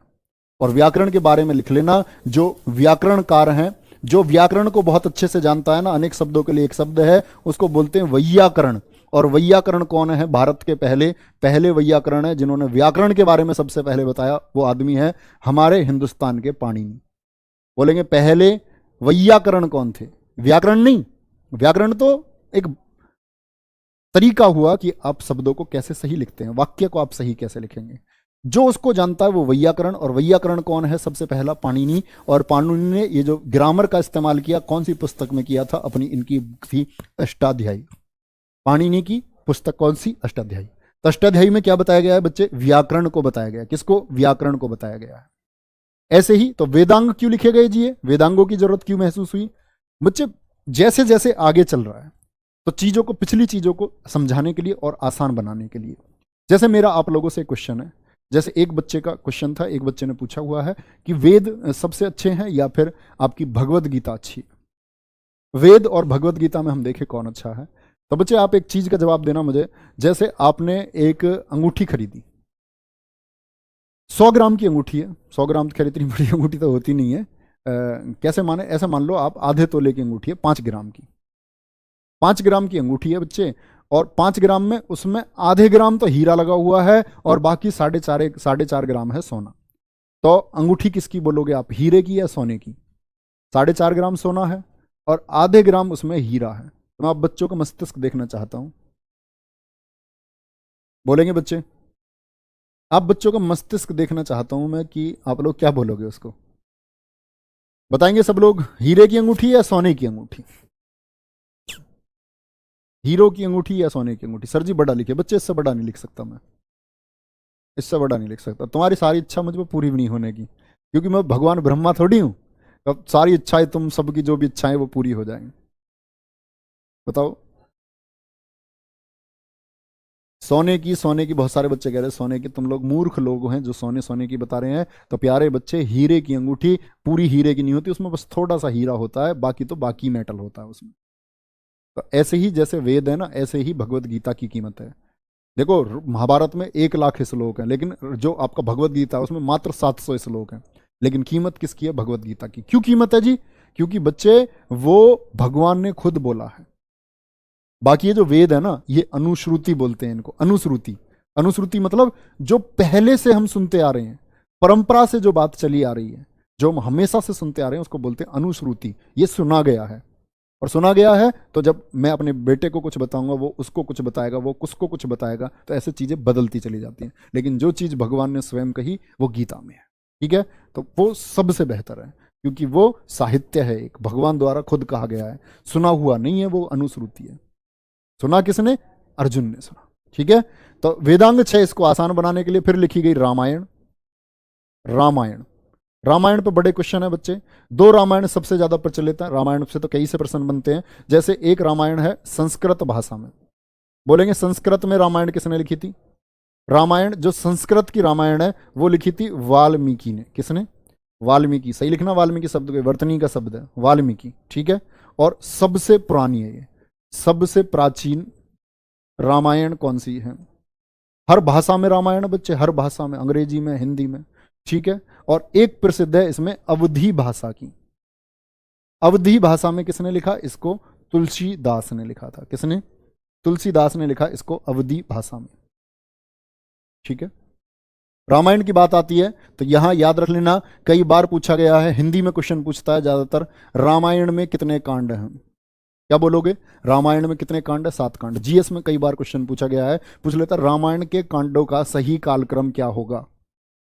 और व्याकरण के बारे में लिख लेना, जो व्याकरणकार हैं, जो व्याकरण को बहुत अच्छे से जानता है ना, अनेक शब्दों के लिए एक शब्द है, उसको बोलते हैं वैयाकरण। और वैयाकरण कौन है, भारत के पहले वैयाकरण है जिन्होंने व्याकरण के बारे में सबसे पहले बताया, वो आदमी है हमारे हिंदुस्तान के पाणिनि। बोलेंगे पहले वैयाकरण कौन थे, व्याकरण नहीं। व्याकरण तो एक तरीका हुआ कि आप शब्दों को कैसे सही लिखते हैं, वाक्य को आप सही कैसे लिखेंगे, जो उसको जानता है वो वैयाकरण। और वैयाकरण कौन है, सबसे पहला पाणिनि। और पाणिनि ने ये जो ग्रामर का इस्तेमाल किया, कौन सी पुस्तक में किया था, अपनी इनकी थी अष्टाध्यायी। पाणिनि की पुस्तक कौन सी, अष्टाध्यायी। तो अष्टाध्यायी में क्या बताया गया है बच्चे, व्याकरण को बताया गया। किसको, व्याकरण को बताया गया है। ऐसे ही तो वेदांग क्यों लिखे गए जी, वेदांगों की जरूरत क्यों महसूस हुई बच्चे, जैसे जैसे आगे चल रहा है तो चीजों को, पिछली चीजों को समझाने के लिए और आसान बनाने के लिए। जैसे मेरा आप लोगों से क्वेश्चन है, जैसे एक बच्चे का क्वेश्चन था, एक बच्चे ने पूछा हुआ है कि वेद सबसे अच्छे हैं या फिर आपकी भगवत गीता अच्छी है। वेद और भगवत गीता में हम देखें कौन अच्छा है। तो बच्चे आप एक चीज का जवाब देना मुझे, जैसे आपने एक अंगूठी खरीदी, 100 ग्राम की अंगूठी है, 100 ग्राम खैर इतनी बड़ी अंगूठी तो होती नहीं है, कैसे माने, ऐसा मान लो आप आधे तोले की अंगूठी है, 5 ग्राम की, 5 ग्राम की अंगूठी है बच्चे, और 5 ग्राम में उसमें आधे ग्राम तो हीरा लगा हुआ है और बाकी 4.5 ग्राम है सोना। तो अंगूठी किसकी बोलोगे आप, हीरे की या सोने की। 4.5 ग्राम सोना है और आधे ग्राम उसमें हीरा है। तो मैं आप बच्चों का मस्तिष्क देखना चाहता हूं, बोलेंगे बच्चे, आप बच्चों का मस्तिष्क देखना चाहता हूं मैं कि आप लोग क्या बोलोगे उसको, बताएंगे सब लोग, हीरे की अंगूठी या सोने की अंगूठी, हीरो की अंगूठी या सोने की अंगूठी। सर जी बड़ा लिखे बच्चे, इससे बड़ा नहीं लिख सकता मैं, इससे बड़ा नहीं लिख सकता। तुम्हारी सारी इच्छा मुझ पर पूरी भी नहीं होने की, क्योंकि मैं भगवान ब्रह्मा थोड़ी हूं। अब सारी इच्छाएं, तुम सबकी जो भी इच्छाएं वो पूरी हो जाएंगी। बताओ, सोने की बहुत सारे बच्चे कह रहे हैं सोने की, तुम लोग मूर्ख लोग हैं जो सोने सोने की बता रहे हैं। तो प्यारे बच्चे, हीरे की अंगूठी पूरी हीरे की नहीं होती, उसमें बस थोड़ा सा हीरा होता है, बाकी तो बाकी मेटल होता है उसमें। तो ऐसे ही जैसे वेद है ना, ऐसे ही भगवत गीता की कीमत है। देखो महाभारत में 1 लाख श्लोक हैं, लेकिन जो आपका भगवत गीता है उसमें मात्र 700 श्लोक हैं। लेकिन कीमत किसकी है, भगवत गीता की। क्यों कीमत है जी, क्योंकि बच्चे वो भगवान ने खुद बोला है। बाकी ये जो वेद है ना, ये अनुश्रुति बोलते हैं इनको, अनुश्रुति। अनुश्रुति मतलब जो पहले से हम सुनते आ रहे हैं, परंपरा से जो बात चली आ रही है, जो हम हमेशा से सुनते आ रहे हैं, उसको बोलते हैं अनुश्रुति। ये सुना गया है, और सुना गया है तो जब मैं अपने बेटे को कुछ बताऊंगा, वो उसको कुछ बताएगा, वो उसको कुछ बताएगा, तो ऐसे चीजें बदलती चली जाती हैं। लेकिन जो चीज भगवान ने स्वयं कही वो गीता में है, ठीक है। तो वो सबसे बेहतर है, क्योंकि वो साहित्य है, एक भगवान द्वारा खुद कहा गया है, सुना हुआ नहीं है, वो अनुश्रुति है। सुना किसने, अर्जुन ने सुना, ठीक है। तो वेदांग 6 इसको आसान बनाने के लिए फिर लिखी गई रामायण। रामायण, रामायण पे बड़े क्वेश्चन है बच्चे। 2 रामायण सबसे ज्यादा प्रचलित है, रामायण से तो कई से प्रश्न बनते हैं। जैसे एक रामायण है संस्कृत भाषा में, बोलेंगे संस्कृत में रामायण किसने लिखी थी, रामायण जो संस्कृत की रामायण है वो लिखी थी वाल्मीकि ने। किसने, वाल्मीकि, सही लिखना, वाल्मीकि शब्द को वर्तनी का शब्द है, वाल्मीकि, ठीक है। और सबसे पुरानी है ये, सबसे प्राचीन रामायण कौन सी है। हर भाषा में रामायण बच्चे, हर भाषा में, अंग्रेजी में, हिंदी में, ठीक है। और एक प्रसिद्ध है इसमें अवधी भाषा की। अवधी भाषा में किसने लिखा इसको, तुलसीदास ने लिखा था। किसने, तुलसीदास ने लिखा इसको अवधी भाषा में, ठीक है। रामायण की बात आती है तो यहां याद रख लेना, कई बार पूछा गया है, हिंदी में क्वेश्चन पूछता है ज्यादातर, रामायण में कितने कांड हैं, क्या बोलोगे, रामायण में कितने कांड है, 7 कांड। जीएस में कई बार क्वेश्चन पूछा गया है, पूछ लेता रामायण के कांडों का सही कालक्रम क्या होगा,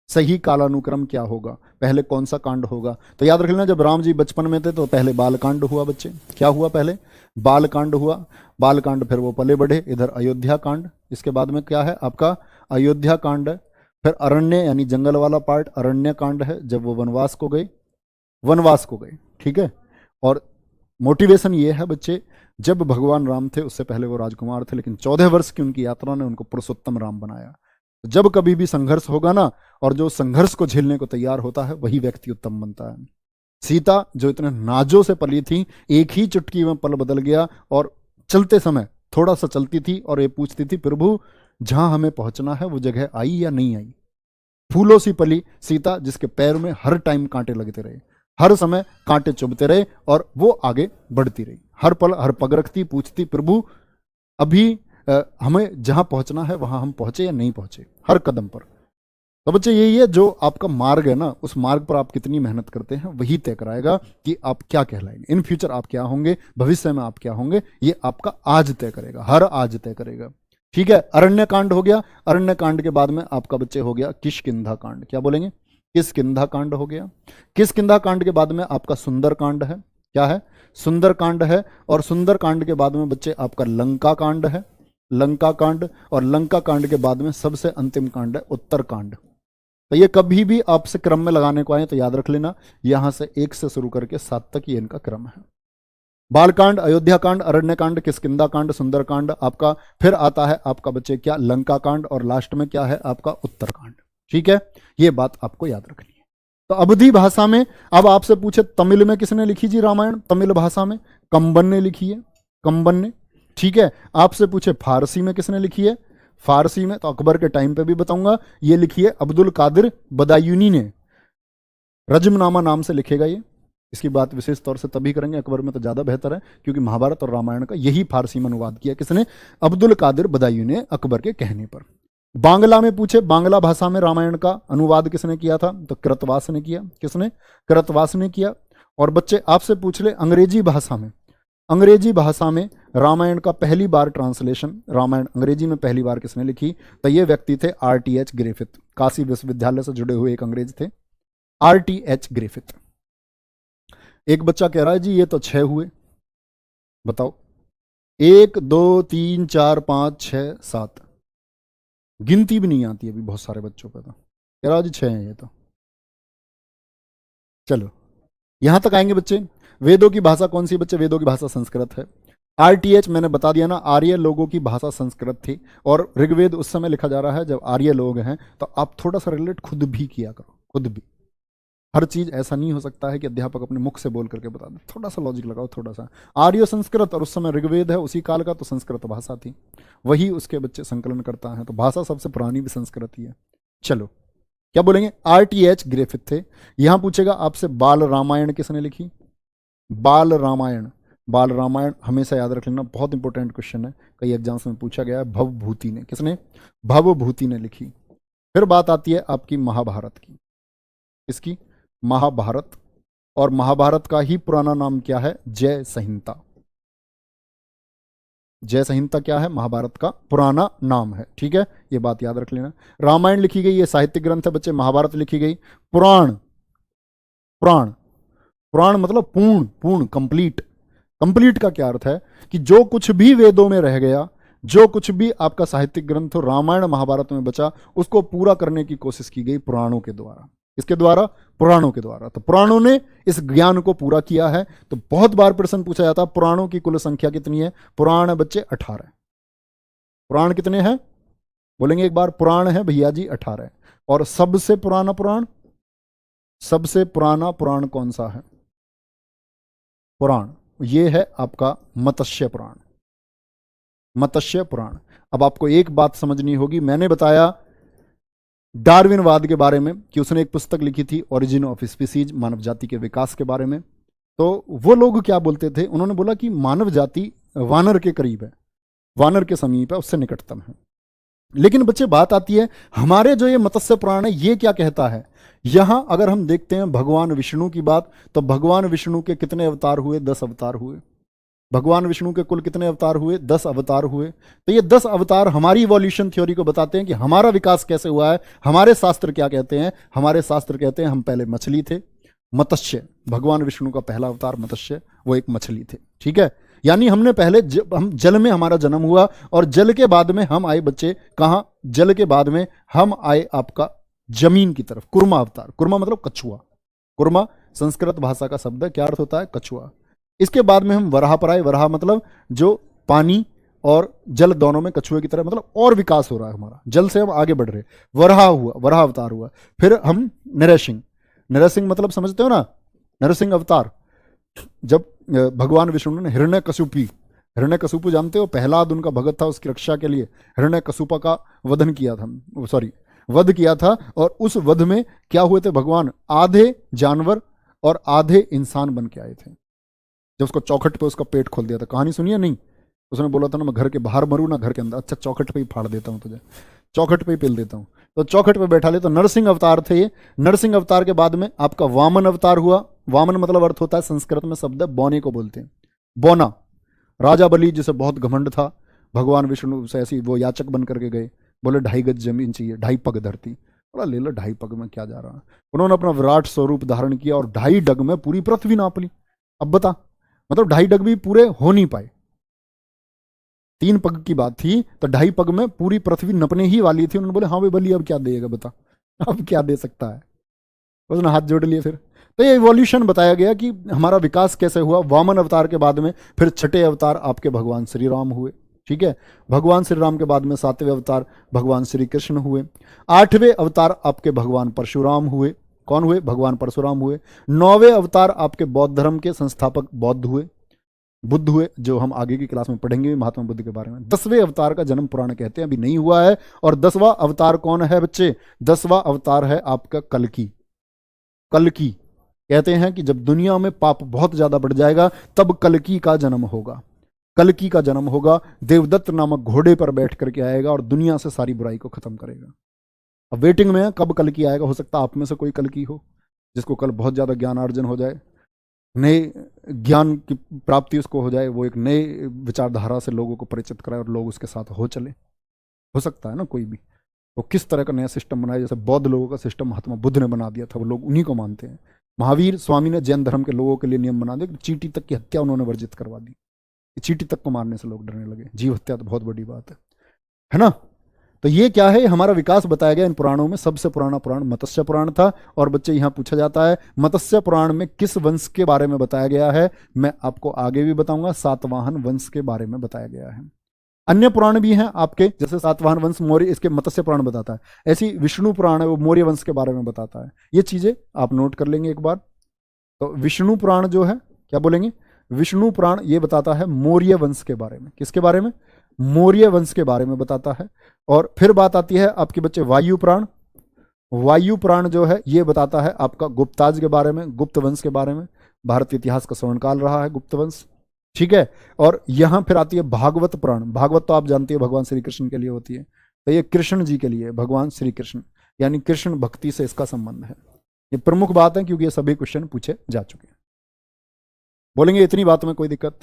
सही कालानुक्रम क्या होगा, पहले कौन सा कांड होगा। तो याद रख लेना, जब राम जी बचपन में थे तो पहले बालकांड हुआ बच्चे, क्या हुआ, पहले बालकांड हुआ, बालकांड, फिर वो पले बढ़े, इधर अयोध्या कांड, इसके बाद में क्या है आपका अयोध्या कांड है, फिर अरण्य यानी जंगल वाला पार्ट अरण्य कांड है, जब वो वनवास को गए, वनवास को गए, ठीक है। और मोटिवेशन ये है बच्चे, जब भगवान राम थे उससे पहले वो राजकुमार थे, लेकिन 14 वर्ष की उनकी यात्रा ने उनको पुरुषोत्तम राम बनाया। तो जब कभी भी संघर्ष होगा ना, और जो संघर्ष को झेलने को तैयार होता है वही व्यक्ति उत्तम बनता है। सीता जो इतने नाजों से पली थी, एक ही चुटकी में पल बदल गया, और चलते समय थोड़ा सा चलती थी और ये पूछती थी, प्रभु जहां हमें पहुंचना है वो जगह आई या नहीं आई। फूलों सी पली सीता, जिसके पैर में हर टाइम कांटे लगते रहे, हर समय कांटे चुभते रहे, और वो आगे बढ़ती रही, हर पल हर पग रखती, पूछती, प्रभु अभी हमें जहां पहुंचना है वहां हम पहुंचे या नहीं पहुंचे, हर कदम पर। तो बच्चे यही है, जो आपका मार्ग है ना, उस मार्ग पर आप कितनी मेहनत करते हैं वही तय कराएगा कि आप क्या कहलाएंगे, इन फ्यूचर आप क्या होंगे, भविष्य में आप क्या होंगे, ये आपका आज तय करेगा, हर आज तय करेगा। ठीक है, अरण्य कांड हो गया। अरण्य कांड के बाद में आपका बच्चे हो गया किष्किंधा कांड। क्या बोलेंगे? किष्किंधा कांड हो गया। किष्किंधा कांड के बाद में आपका सुंदर कांड है। क्या है? सुंदर कांड है। और सुंदर कांड के बाद में बच्चे आपका लंका कांड है, लंका कांड। और लंका कांड के बाद में सबसे अंतिम कांड है उत्तर कांड। तो ये कभी भी आपसे क्रम में लगाने को आए तो याद रख लेना, यहां से 1 से शुरू करके 7 तक ये इनका क्रम है। बालकांड, अयोध्या कांड, अरण्य कांड, किष्किंधा कांड, सुंदर कांड आपका, फिर आता है आपका बच्चे क्या, लंका कांड, और लास्ट में क्या है आपका उत्तर कांड। ठीक है, ये बात आपको याद रखनी है। तो अवधी भाषा में, अब आपसे पूछे तमिल में किसने लिखी जी रामायण, तमिल भाषा में कंबन ने लिखी है, कंबन ने। ठीक है, आपसे पूछे फारसी में किसने लिखी है, फारसी में तो अकबर के टाइम पे भी बताऊंगा, ये लिखी है अब्दुल कादिर बदायूनी ने। रजमनामा नाम से लिखेगा ये, इसकी बात विशेष तौर से तभी करेंगे, अकबर में तो ज्यादा बेहतर है, क्योंकि महाभारत और रामायण का यही फारसी में अनुवाद किया किसने, अब्दुल कादिर बदायूनी ने, अकबर के कहने पर। बांग्ला में पूछे, बांग्ला भाषा में रामायण का अनुवाद किसने किया था, तो कृतवास ने किया। किसने? कृतवास ने किया। और बच्चे आपसे पूछ ले अंग्रेजी भाषा में, अंग्रेजी भाषा में रामायण का पहली बार ट्रांसलेशन, रामायण अंग्रेजी में पहली बार किसने लिखी, तो ये व्यक्ति थे RTH ग्रिफिथ, काशी विश्वविद्यालय से जुड़े हुए एक अंग्रेज थे, RTH ग्रिफिथ। एक बच्चा कह रहा है जी ये तो 6 हुए, बताओ 1 2 3 4 5 6 7, गिनती भी नहीं आती अभी बहुत सारे बच्चों पे, तो कह रहा जी 6 है ये तो। चलो यहां तक आएंगे बच्चे। वेदों की भाषा कौन सी बच्चे? वेदों की भाषा संस्कृत है। RTH मैंने बता दिया ना, आर्य लोगों की भाषा संस्कृत थी, और ऋग्वेद उस समय लिखा जा रहा है जब आर्य लोग हैं, तो आप थोड़ा सा रिलेट खुद भी किया करो, खुद भी। हर चीज ऐसा नहीं हो सकता है कि अध्यापक अपने मुख से बोल करके बता दे, थोड़ा सा लॉजिक लगाओ, थोड़ा सा। आर्य संस्कृत, और उस समय ऋग्वेद है उसी काल का, तो संस्कृत भाषा थी, वही उसके बच्चे संकलन करता है, तो भाषा सबसे पुरानी भी संस्कृत ही है। चलो क्या बोलेंगे? RTH ग्रिफिथ थे। यहां पूछेगा आपसे बाल रामायण किसने लिखी, बाल रामायण, बाल रामायण हमेशा याद रख लेना, बहुत इंपॉर्टेंट क्वेश्चन है, कई एग्जाम्स में पूछा गया है। भवभूति ने, किसने? भवभूति ने लिखी। फिर बात आती है आपकी महाभारत की, इसकी महाभारत, और महाभारत का ही पुराना नाम क्या है? जय संहिता। जय संहिता क्या है? महाभारत का पुराना नाम है। ठीक है, ये बात याद रख लेना। रामायण लिखी गई, ये साहित्यिक ग्रंथ है बच्चे। महाभारत लिखी गई पुराण, पुराण, पुराण मतलब पूर्ण, पूर्ण, कंप्लीट। कंप्लीट का क्या अर्थ है कि जो कुछ भी वेदों में रह गया, जो कुछ भी आपका साहित्यिक ग्रंथ हो रामायण महाभारत में बचा, उसको पूरा करने की कोशिश की गई पुराणों के द्वारा। इसके द्वारा? पुराणों के द्वारा। तो पुराणों ने इस ज्ञान को पूरा किया है। तो बहुत बार प्रश्न पूछा जाता है पुराणों की कुल संख्या कितनी है? पुराण है बच्चे 18। पुराण कितने हैं? बोलेंगे एक बार, पुराण है भैया जी 18। और सबसे पुराना पुराण, सबसे पुराना पुराण कौन सा है? पुराण, ये है आपका मत्स्य पुराण, मत्स्य पुराण। अब आपको एक बात समझनी होगी, मैंने बताया डार्विनवाद के बारे में कि उसने एक पुस्तक लिखी थी ओरिजिन ऑफ स्पीसीज, मानव जाति के विकास के बारे में। तो वो लोग क्या बोलते थे? उन्होंने बोला कि मानव जाति वानर के करीब है, वानर के समीप है, उससे निकटतम है। लेकिन बच्चे बात आती है हमारे जो ये मत्स्य पुराण है ये क्या कहता है। यहां अगर हम देखते हैं भगवान विष्णु की बात, तो भगवान विष्णु के कितने अवतार हुए? 10 अवतार हुए। भगवान विष्णु के कुल कितने अवतार हुए? 10 अवतार हुए। तो ये 10 अवतार हमारी इवोल्यूशन थ्योरी को बताते हैं कि हमारा विकास कैसे हुआ है। हमारे शास्त्र क्या कहते हैं? हमारे शास्त्र कहते हैं हम पहले मछली थे, मत्स्य, भगवान विष्णु का पहला अवतार मत्स्य, वो एक मछली थे। ठीक है, यानी हमने पहले हम जल में हमारा जन्म हुआ, और जल के बाद में हम आए बच्चे कहां? जल के बाद में हम आए आपका जमीन की तरफ, कुर्मा अवतार। कुर्मा मतलब कछुआ, कुर्मा संस्कृत भाषा का शब्द है, क्या अर्थ होता है? कछुआ। इसके बाद में हम वराह पर आए। वराह मतलब जो पानी और जल दोनों में कछुए की तरह, मतलब और विकास हो रहा है हमारा, जल से हम आगे बढ़ रहे। वराह हुआ, वराह अवतार हुआ। फिर हम नरसिंह। नरसिंह मतलब समझते हो ना, नरसिंह अवतार। जब भगवान विष्णु ने हिरण्यकशिपु जानते हो, प्रहलाद उनका भगत था, उसकी रक्षा के लिए हिरण्यकशिपु का वधन किया था, सॉरी वध किया था। और उस वध में क्या हुए थे, भगवान आधे जानवर और आधे इंसान बन के आए थे। जब उसको चौखट पे उसका पेट खोल दिया था, कहानी सुनिए नहीं? उसने बोला था ना, मैं घर के बाहर मरूं ना घर के अंदर, अच्छा चौखट पे ही फाड़ देता हूं तुझे, चौखट पे ही पिल देता हूं। तो चौखट पे बैठा ले। तो नरसिंह अवतार थे ये। नरसिंह अवतार के बाद में आपका वामन अवतार हुआ। वामन मतलब अर्थ होता है, संस्कृत में शब्द है बौने को बोलते हैं, बौना। राजा बलि जिसे बहुत घमंड था, भगवान विष्णु से ऐसी वो याचक बन करके गए, बोले 2.5 गज जमीन चाहिए, 2.5 पग धरती। बोला ले लो, 2.5 पग में क्या जा रहा है। उन्होंने अपना विराट स्वरूप धारण किया और 2.5 डग में पूरी पृथ्वी नाप ली। अब बता, मतलब 2.5 डग भी पूरे हो नहीं पाए। 3 पग की बात थी, तो 2.5 पग में पूरी पृथ्वी नपने ही वाली थी। उन्होंने बोले हाँ भाई बलि अब क्या देगा बता, अब क्या दे सकता है। उसने हाथ जोड़ लिए। फिर तो ये इवोल्यूशन बताया गया कि हमारा विकास कैसे हुआ। वामन अवतार के बाद में फिर छठे अवतार आपके भगवान श्री राम हुए। ठीक है, भगवान श्री राम के बाद में 7वें अवतार भगवान श्री कृष्ण हुए। 8वें अवतार आपके भगवान परशुराम हुए। कौन हुए? भगवान परशुराम हुए। 9वें अवतार आपके बौद्ध धर्म के संस्थापक बौद्ध हुए, बुद्ध हुए, जो हम आगे की क्लास में पढ़ेंगे महात्मा बुद्ध के बारे में। 10वें अवतार का जन्म पुराण कहते हैं, अभी नहीं हुआ है। और 10वां अवतार कौन है बच्चे? 10वां अवतार है आपका कल्कि। कल्कि कहते हैं कि जब दुनिया में पाप बहुत ज्यादा बढ़ जाएगा तब कल्कि का जन्म होगा। कल्कि का जन्म होगा, देवदत्त नामक घोड़े पर बैठ करके आएगा और दुनिया से सारी बुराई को खत्म करेगा। अब वेटिंग में है कब कल्कि आएगा। हो सकता है आप में से कोई कल्कि हो जिसको कल बहुत ज्यादा ज्ञान अर्जन हो जाए, नए ज्ञान की प्राप्ति उसको हो जाए, वो एक नए विचारधारा से लोगों को परिचित कराए और लोग उसके साथ हो चले। हो सकता है ना कोई भी। वो किस तरह का नया सिस्टम बनाया, जैसे बौद्ध लोगों का सिस्टम महात्मा बुद्ध ने बना दिया था, वो लोग उन्हीं को मानते हैं। महावीर स्वामी ने जैन धर्म के लोगों के लिए नियम बना दिया, चींटी तक की हत्या उन्होंने वर्जित करवा दी। चींटी तक को मारने से लोग डरने लगे। जीव हत्या तो बहुत बड़ी बात है ना। तो ये क्या है, हमारा विकास बताया गया इन पुराणों में। सबसे पुराना पुराण मत्स्य पुराण था। और बच्चे यहां पूछा जाता है मत्स्य पुराण में किस वंश के बारे में बताया गया है। मैं आपको आगे भी बताऊंगा, सातवाहन वंश के बारे में बताया गया है। अन्य पुराण भी हैं आपके, जैसे सातवाहन वंश मौर्य, इसके मत्स्य पुराण बताता है। ऐसी विष्णु पुराण है, वो मौर्य वंश के बारे में बताता है। ये चीजें आप नोट कर लेंगे एक बार। तो विष्णु पुराण जो है, क्या बोलेंगे, विष्णु पुराण ये बताता है मौर्य वंश के बारे में। किसके बारे में? मौर्य वंश के बारे में बताता है। और फिर बात आती है आपके बच्चे वायु पुराण। वायु पुराण जो है ये बताता है आपका गुप्ताज के बारे में, गुप्त वंश के बारे में। भारतीय इतिहास का स्वर्णकाल रहा है गुप्त वंश। ठीक है। और यहां फिर आती है भागवत पुराण। भागवत तो आप जानते हैं भगवान श्री कृष्ण के लिए होती है, तो ये कृष्ण जी के लिए, भगवान श्री कृष्ण, यानी कृष्ण भक्ति से इसका संबंध है। ये प्रमुख बात है क्योंकि ये सभी क्वेश्चन पूछे जा चुके हैं। बोलेंगे इतनी बात में कोई दिक्कत?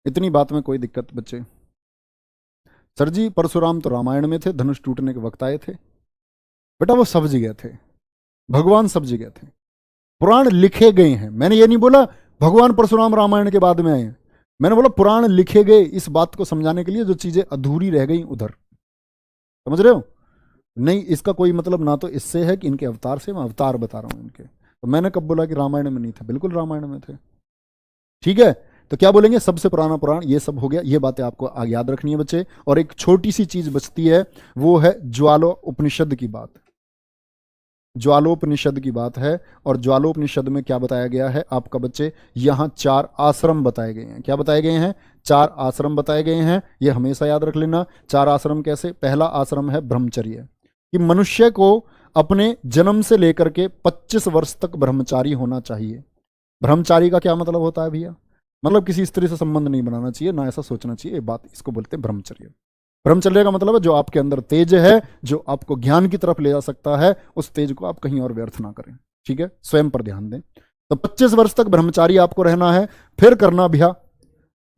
इतनी बात में कोई दिक्कत बच्चे? सर जी परशुराम तो रामायण में थे, धनुष टूटने के वक्त आए थे। बेटा वो सब जगह थे, भगवान सब जगह थे। पुराण लिखे गए हैं। मैंने ये नहीं बोला भगवान परशुराम रामायण के बाद में आए, मैंने बोला पुराण लिखे गए इस बात को समझाने के लिए जो चीजें अधूरी रह गई उधर। समझ रहे हो? नहीं, इसका कोई मतलब ना तो इससे है कि इनके अवतार से, मैं अवतार बता रहा हूं इनके। तो मैंने कब बोला कि रामायण में नहीं थे? बिल्कुल रामायण में थे। ठीक है। तो क्या बोलेंगे, सबसे पुराना पुराण ये सब हो गया। ये बातें आपको याद रखनी है बच्चे। और एक छोटी सी चीज बचती है, वो है ज्वालो उपनिषद की बात। ज्वालोपनिषद की बात है। और ज्वालोपनिषद में क्या बताया गया है आपका बच्चे, यहां 4 आश्रम बताए गए हैं। क्या बताए गए हैं? 4 आश्रम बताए गए हैं। ये हमेशा याद रख लेना। 4 आश्रम कैसे? पहला आश्रम है ब्रह्मचर्य, कि मनुष्य को अपने जन्म से लेकर के 25 वर्ष तक ब्रह्मचारी होना चाहिए। ब्रह्मचारी का क्या मतलब होता है भैया? मतलब किसी स्त्री से संबंध नहीं बनाना चाहिए, ना ऐसा सोचना चाहिए। ये बात, इसको बोलते हैं ब्रह्मचर्य। ब्रह्मचर्य का मतलब है जो आपके अंदर तेज है, जो आपको ज्ञान की तरफ ले जा सकता है, उस तेज को आप कहीं और व्यर्थ ना करें। ठीक है, स्वयं पर ध्यान दें। तो 25 वर्ष तक ब्रह्मचारी आपको रहना है। फिर करना भैया,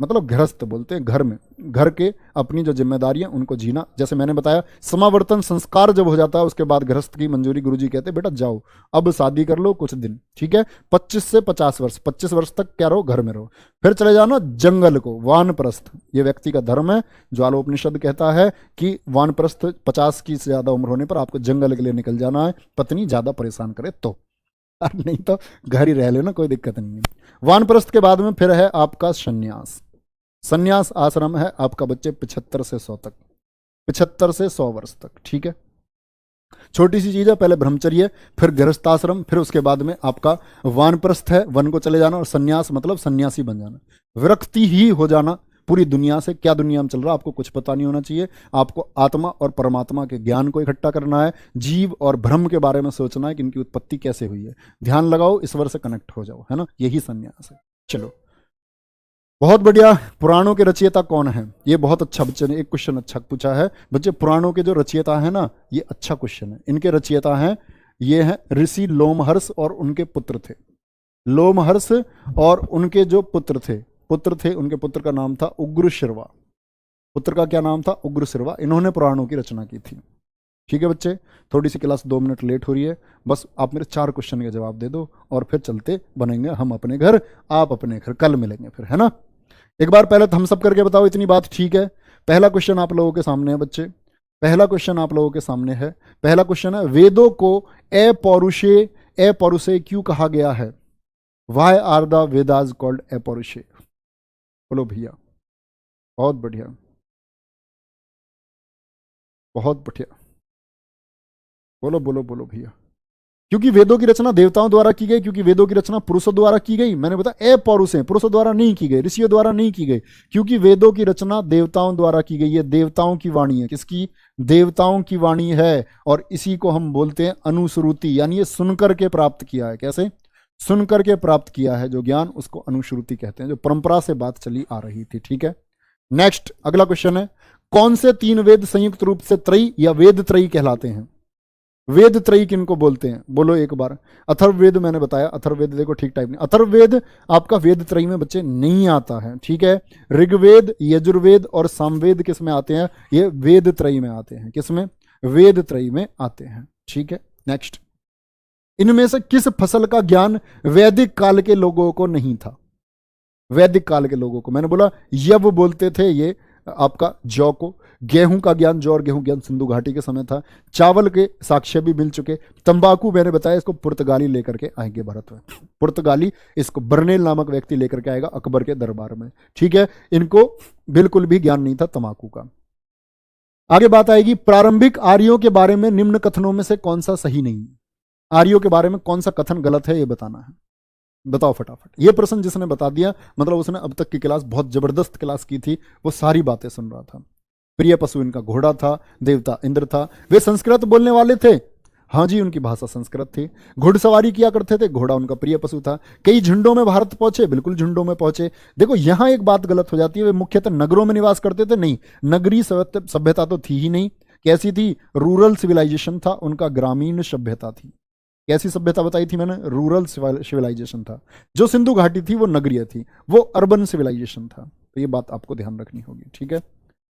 मतलब गृहस्थ बोलते हैं, घर में, घर के अपनी जो जिम्मेदारियां उनको जीना। जैसे मैंने बताया, समावर्तन संस्कार जब हो जाता है उसके बाद गृहस्थ की मंजूरी गुरुजी कहते हैं बेटा जाओ अब शादी कर लो कुछ दिन। ठीक है, 25 से 50 वर्ष, 25 वर्ष तक क्या रहो, घर में रहो। फिर चले जाना जंगल को, वानप्रस्थ। ये व्यक्ति का धर्म है। ज्वालोपनिषद कहता है कि वानप्रस्थ 50 की से ज्यादा उम्र होने पर आपको जंगल के लिए निकल जाना है, पत्नी ज्यादा परेशान करे तो। यार नहीं तो घर ही रह लेना, कोई दिक्कत नहीं है। वानप्रस्थ के बाद में फिर है आपका संन्यास। संन्यास आश्रम है आपका बच्चे 75 से 100 तक, 75 से 100 वर्ष तक, ठीक है। छोटी सी चीज है, पहले ब्रह्मचर्य, फिर गृहस्थाश्रम, फिर उसके बाद में आपका वानप्रस्थ है, वन को चले जाना, और संन्यास मतलब सन्यासी बन जाना, विरक्ति ही हो जाना पूरी दुनिया से। क्या दुनिया में चल रहा है आपको कुछ पता नहीं होना चाहिए, आपको आत्मा और परमात्मा के ज्ञान को इकट्ठा करना है, जीव और ब्रह्म के बारे में सोचना है कि इनकी उत्पत्ति कैसे हुई है, ध्यान लगाओ, ईश्वर से कनेक्ट हो जाओ, है ना, यही संन्यास है। चलो बहुत बढ़िया। पुराणों के रचयिता कौन है? ये बहुत अच्छा, बच्चे ने एक क्वेश्चन अच्छा पूछा है। बच्चे पुराणों के जो रचयिता है ना, ये अच्छा क्वेश्चन है। इनके रचयिता हैं, ये हैं ऋषि लोमहर्ष और उनके पुत्र थे। लोमहर्ष और उनके जो पुत्र थे, उनके पुत्र का नाम था उग्रशिरवा। पुत्र का क्या नाम था? उग्रशिरवा। इन्होंने पुराणों की रचना की थी। ठीक है बच्चे, थोड़ी सी क्लास 2 मिनट लेट हो रही है, बस आप मेरे 4 क्वेश्चन के जवाब दे दो और फिर चलते बनेंगे हम अपने घर, आप अपने घर, कल मिलेंगे फिर, है ना। एक बार पहले थम्स अप करके बताओ इतनी बात ठीक है। पहला क्वेश्चन आप लोगों के सामने है बच्चे, पहला क्वेश्चन आप लोगों के सामने है। पहला क्वेश्चन है, वेदों को अपौरुषे क्यों कहा गया है? Why are the Vedas called अपौरुषे? बोलो भैया। बहुत बढ़िया, बहुत बढ़िया, बोलो बोलो बोलो भैया। क्योंकि वेदों की रचना देवताओं द्वारा की गई, क्योंकि वेदों की रचना पुरुषों द्वारा की गई। मैंने बताया अपौरुषे, पुरुषों द्वारा नहीं की गई, ऋषियों द्वारा नहीं की गई, क्योंकि वेदों की रचना देवताओं द्वारा की गई। ये देवताओं की वाणी है। किसकी? देवताओं की वाणी है। और इसी को हम बोलते हैं अनुश्रुति, यानी ये सुनकर के प्राप्त किया है। कैसे? सुनकर के प्राप्त किया है जो ज्ञान, उसको अनुश्रुति कहते हैं, जो परंपरा से बात चली आ रही थी। ठीक है, नेक्स्ट अगला क्वेश्चन है, कौन से 3 वेद संयुक्त रूप से त्रयी या वेद त्रयी कहलाते हैं? वेद त्रयी किनको बोलते हैं? बोलो एक बार। अथर्ववेद मैंने बताया, अथर्ववेद देखो ठीक टाइप नहीं, अथर्ववेद आपका वेद त्रयी में बच्चे नहीं आता है। ठीक है, ऋग्वेद, यजुर्वेद और सामवेद किस में आते हैं? ये वेद त्रयी में आते हैं। किस में? वेद त्रयी में आते हैं। ठीक है, नेक्स्ट, इनमें से किस फसल का ज्ञान वैदिक काल के लोगों को नहीं था? वैदिक काल के लोगों को मैंने बोला यव बोलते थे ये आपका जौ को। गेहूं का ज्ञान, जौ और गेहूं ज्ञान सिंधु घाटी के समय था। चावल के साक्ष्य भी मिल चुके। तंबाकू मैंने बताया इसको पुर्तगाली लेकर के आएंगे भारत में, पुर्तगाली इसको बर्नेल नामक व्यक्ति लेकर के आएगा अकबर के दरबार में। ठीक है, इनको बिल्कुल भी ज्ञान नहीं था तंबाकू का। आगे बात आएगी, प्रारंभिक आर्यों के बारे में निम्न कथनों में से कौन सा सही नहीं है? आर्यों के बारे में कौन सा कथन गलत है, ये बताना है। बताओ फटाफट। ये प्रश्न जिसने बता दिया मतलब उसने अब तक की क्लास बहुत जबरदस्त क्लास की थी, वो सारी बातें सुन रहा था। प्रिय पशु इनका घोड़ा था, देवता इंद्र था, वे संस्कृत बोलने वाले थे। हाँ जी, उनकी भाषा संस्कृत थी। घुड़सवारी किया करते थे, घोड़ा उनका प्रिय पशु था। कई झुंडों में भारत पहुंचे, बिल्कुल झुंडों में पहुंचे। देखो यहां एक बात गलत हो जाती है, वे मुख्यतः नगरों में निवास करते थे। नहीं, नगरीय सभ्यता तो थी ही नहीं। कैसी थी? रूरल सिविलाइजेशन था उनका, ग्रामीण सभ्यता थी। कैसी सभ्यता बताई थी मैंने? रूरल सिविलाइजेशन था। जो सिंधु घाटी थी वो नगरीय थी, वो अर्बन सिविलाइजेशन था। तो ये बात आपको ध्यान रखनी होगी। ठीक है,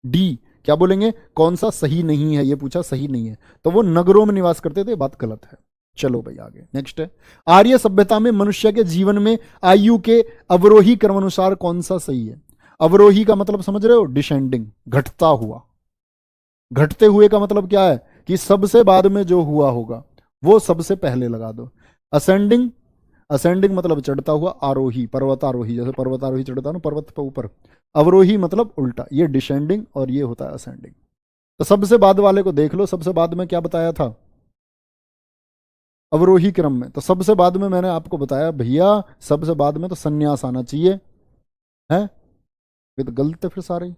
डी क्या बोलेंगे? कौन सा सही नहीं है, ये पूछा, सही नहीं है तो वो नगरों में निवास करते थे, बात गलत है। चलो भाई आगे, नेक्स्ट है, आर्य सभ्यता में मनुष्य के जीवन में आयु के अवरोही क्रमानुसार कौन सा सही है? अवरोही का मतलब समझ रहे हो? डिसेंडिंग, घटता हुआ। घटते हुए का मतलब क्या है? कि सबसे बाद में जो हुआ होगा वो सबसे पहले लगा दो। असेंडिंग, असेंडिंग मतलब चढ़ता हुआ। आरोही, पर्वतारोही, जैसे पर्वतारोही चढ़ता ना पर्वत पर ऊपर। अवरोही मतलब उल्टा, ये डिसेंडिंग और ये होता है असेंडिंग। तो सबसे बाद वाले को देख लो, सबसे बाद में क्या बताया था? अवरोही क्रम में। तो सबसे बाद में मैंने आपको बताया भैया, सबसे बाद में तो संन्यास आना चाहिए, है? ये तो गलत है फिर सारे।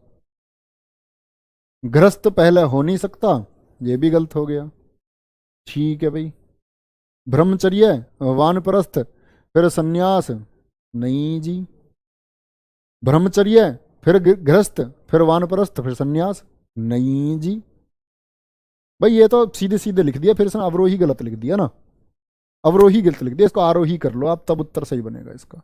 गृहस्थ पहले हो नहीं सकता, ये भी गलत हो गया। ठीक है भाई, ब्रह्मचर्य, वानप्रस्थ, फिर सन्यास, नहीं जी। ब्रह्मचर्य, फिर गृहस्थ, फिर वानप्रस्थ, फिर सन्यास, नहीं जी। भाई ये तो सीधे सीधे लिख दिया, फिर इसने अवरोही गलत लिख दिया ना, अवरोही गलत लिख दिया। इसको आरोही कर लो आप, तब उत्तर सही बनेगा इसका।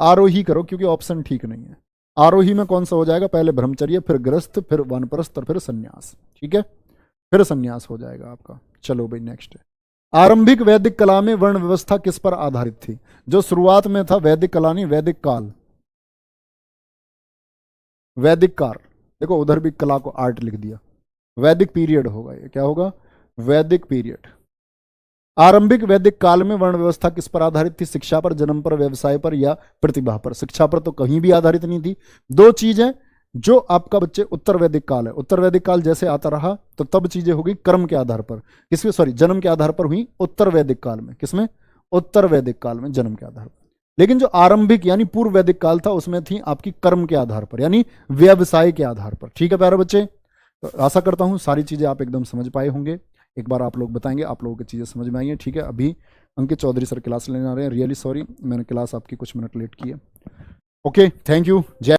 आरोही करो क्योंकि ऑप्शन ठीक नहीं है। आरोही में कौन सा हो जाएगा? पहले ब्रह्मचर्य, फिर गृहस्थ, फिर वानप्रस्थ और फिर सन्यास। ठीक है, फिर सन्यास हो जाएगा आपका। चलो भाई नेक्स्ट है, आरंभिक वैदिक कला में वर्ण व्यवस्था किस पर आधारित थी? जो शुरुआत में था वैदिक कला नहीं, वैदिक काल, वैदिक काल। देखो उधर भी कला को आर्ट लिख दिया, वैदिक पीरियड होगा ये। क्या होगा? वैदिक पीरियड। आरंभिक वैदिक काल में वर्ण व्यवस्था किस पर आधारित थी? शिक्षा पर, जन्म पर, व्यवसाय पर या प्रतिभा पर? शिक्षा पर तो कहीं भी आधारित नहीं थी। दो चीजें जो आपका बच्चे उत्तर वैदिक काल है, उत्तर वैदिक काल जैसे आता रहा तो तब चीजें हो गई कर्म के आधार पर, किसमें, सॉरी, जन्म के आधार पर हुई उत्तर वैदिक काल में। किसमें? उत्तर वैदिक काल में जन्म के आधार पर। लेकिन जो आरंभिक यानी पूर्व वैदिक काल था उसमें थी आपकी कर्म के आधार पर यानी व्यवसाय के आधार पर। ठीक है प्यारे बच्चे, तो आशा करता हूं सारी चीजें आप एकदम समझ पाए होंगे। एक बार आप लोग बताएंगे आप लोगों की चीजें समझ में आई हैं? ठीक है, अभी अंकित चौधरी सर क्लास लेने आ रहे हैं। रियली सॉरी, मैंने क्लास आपकी कुछ मिनट लेट की है। Okay, thank you. जय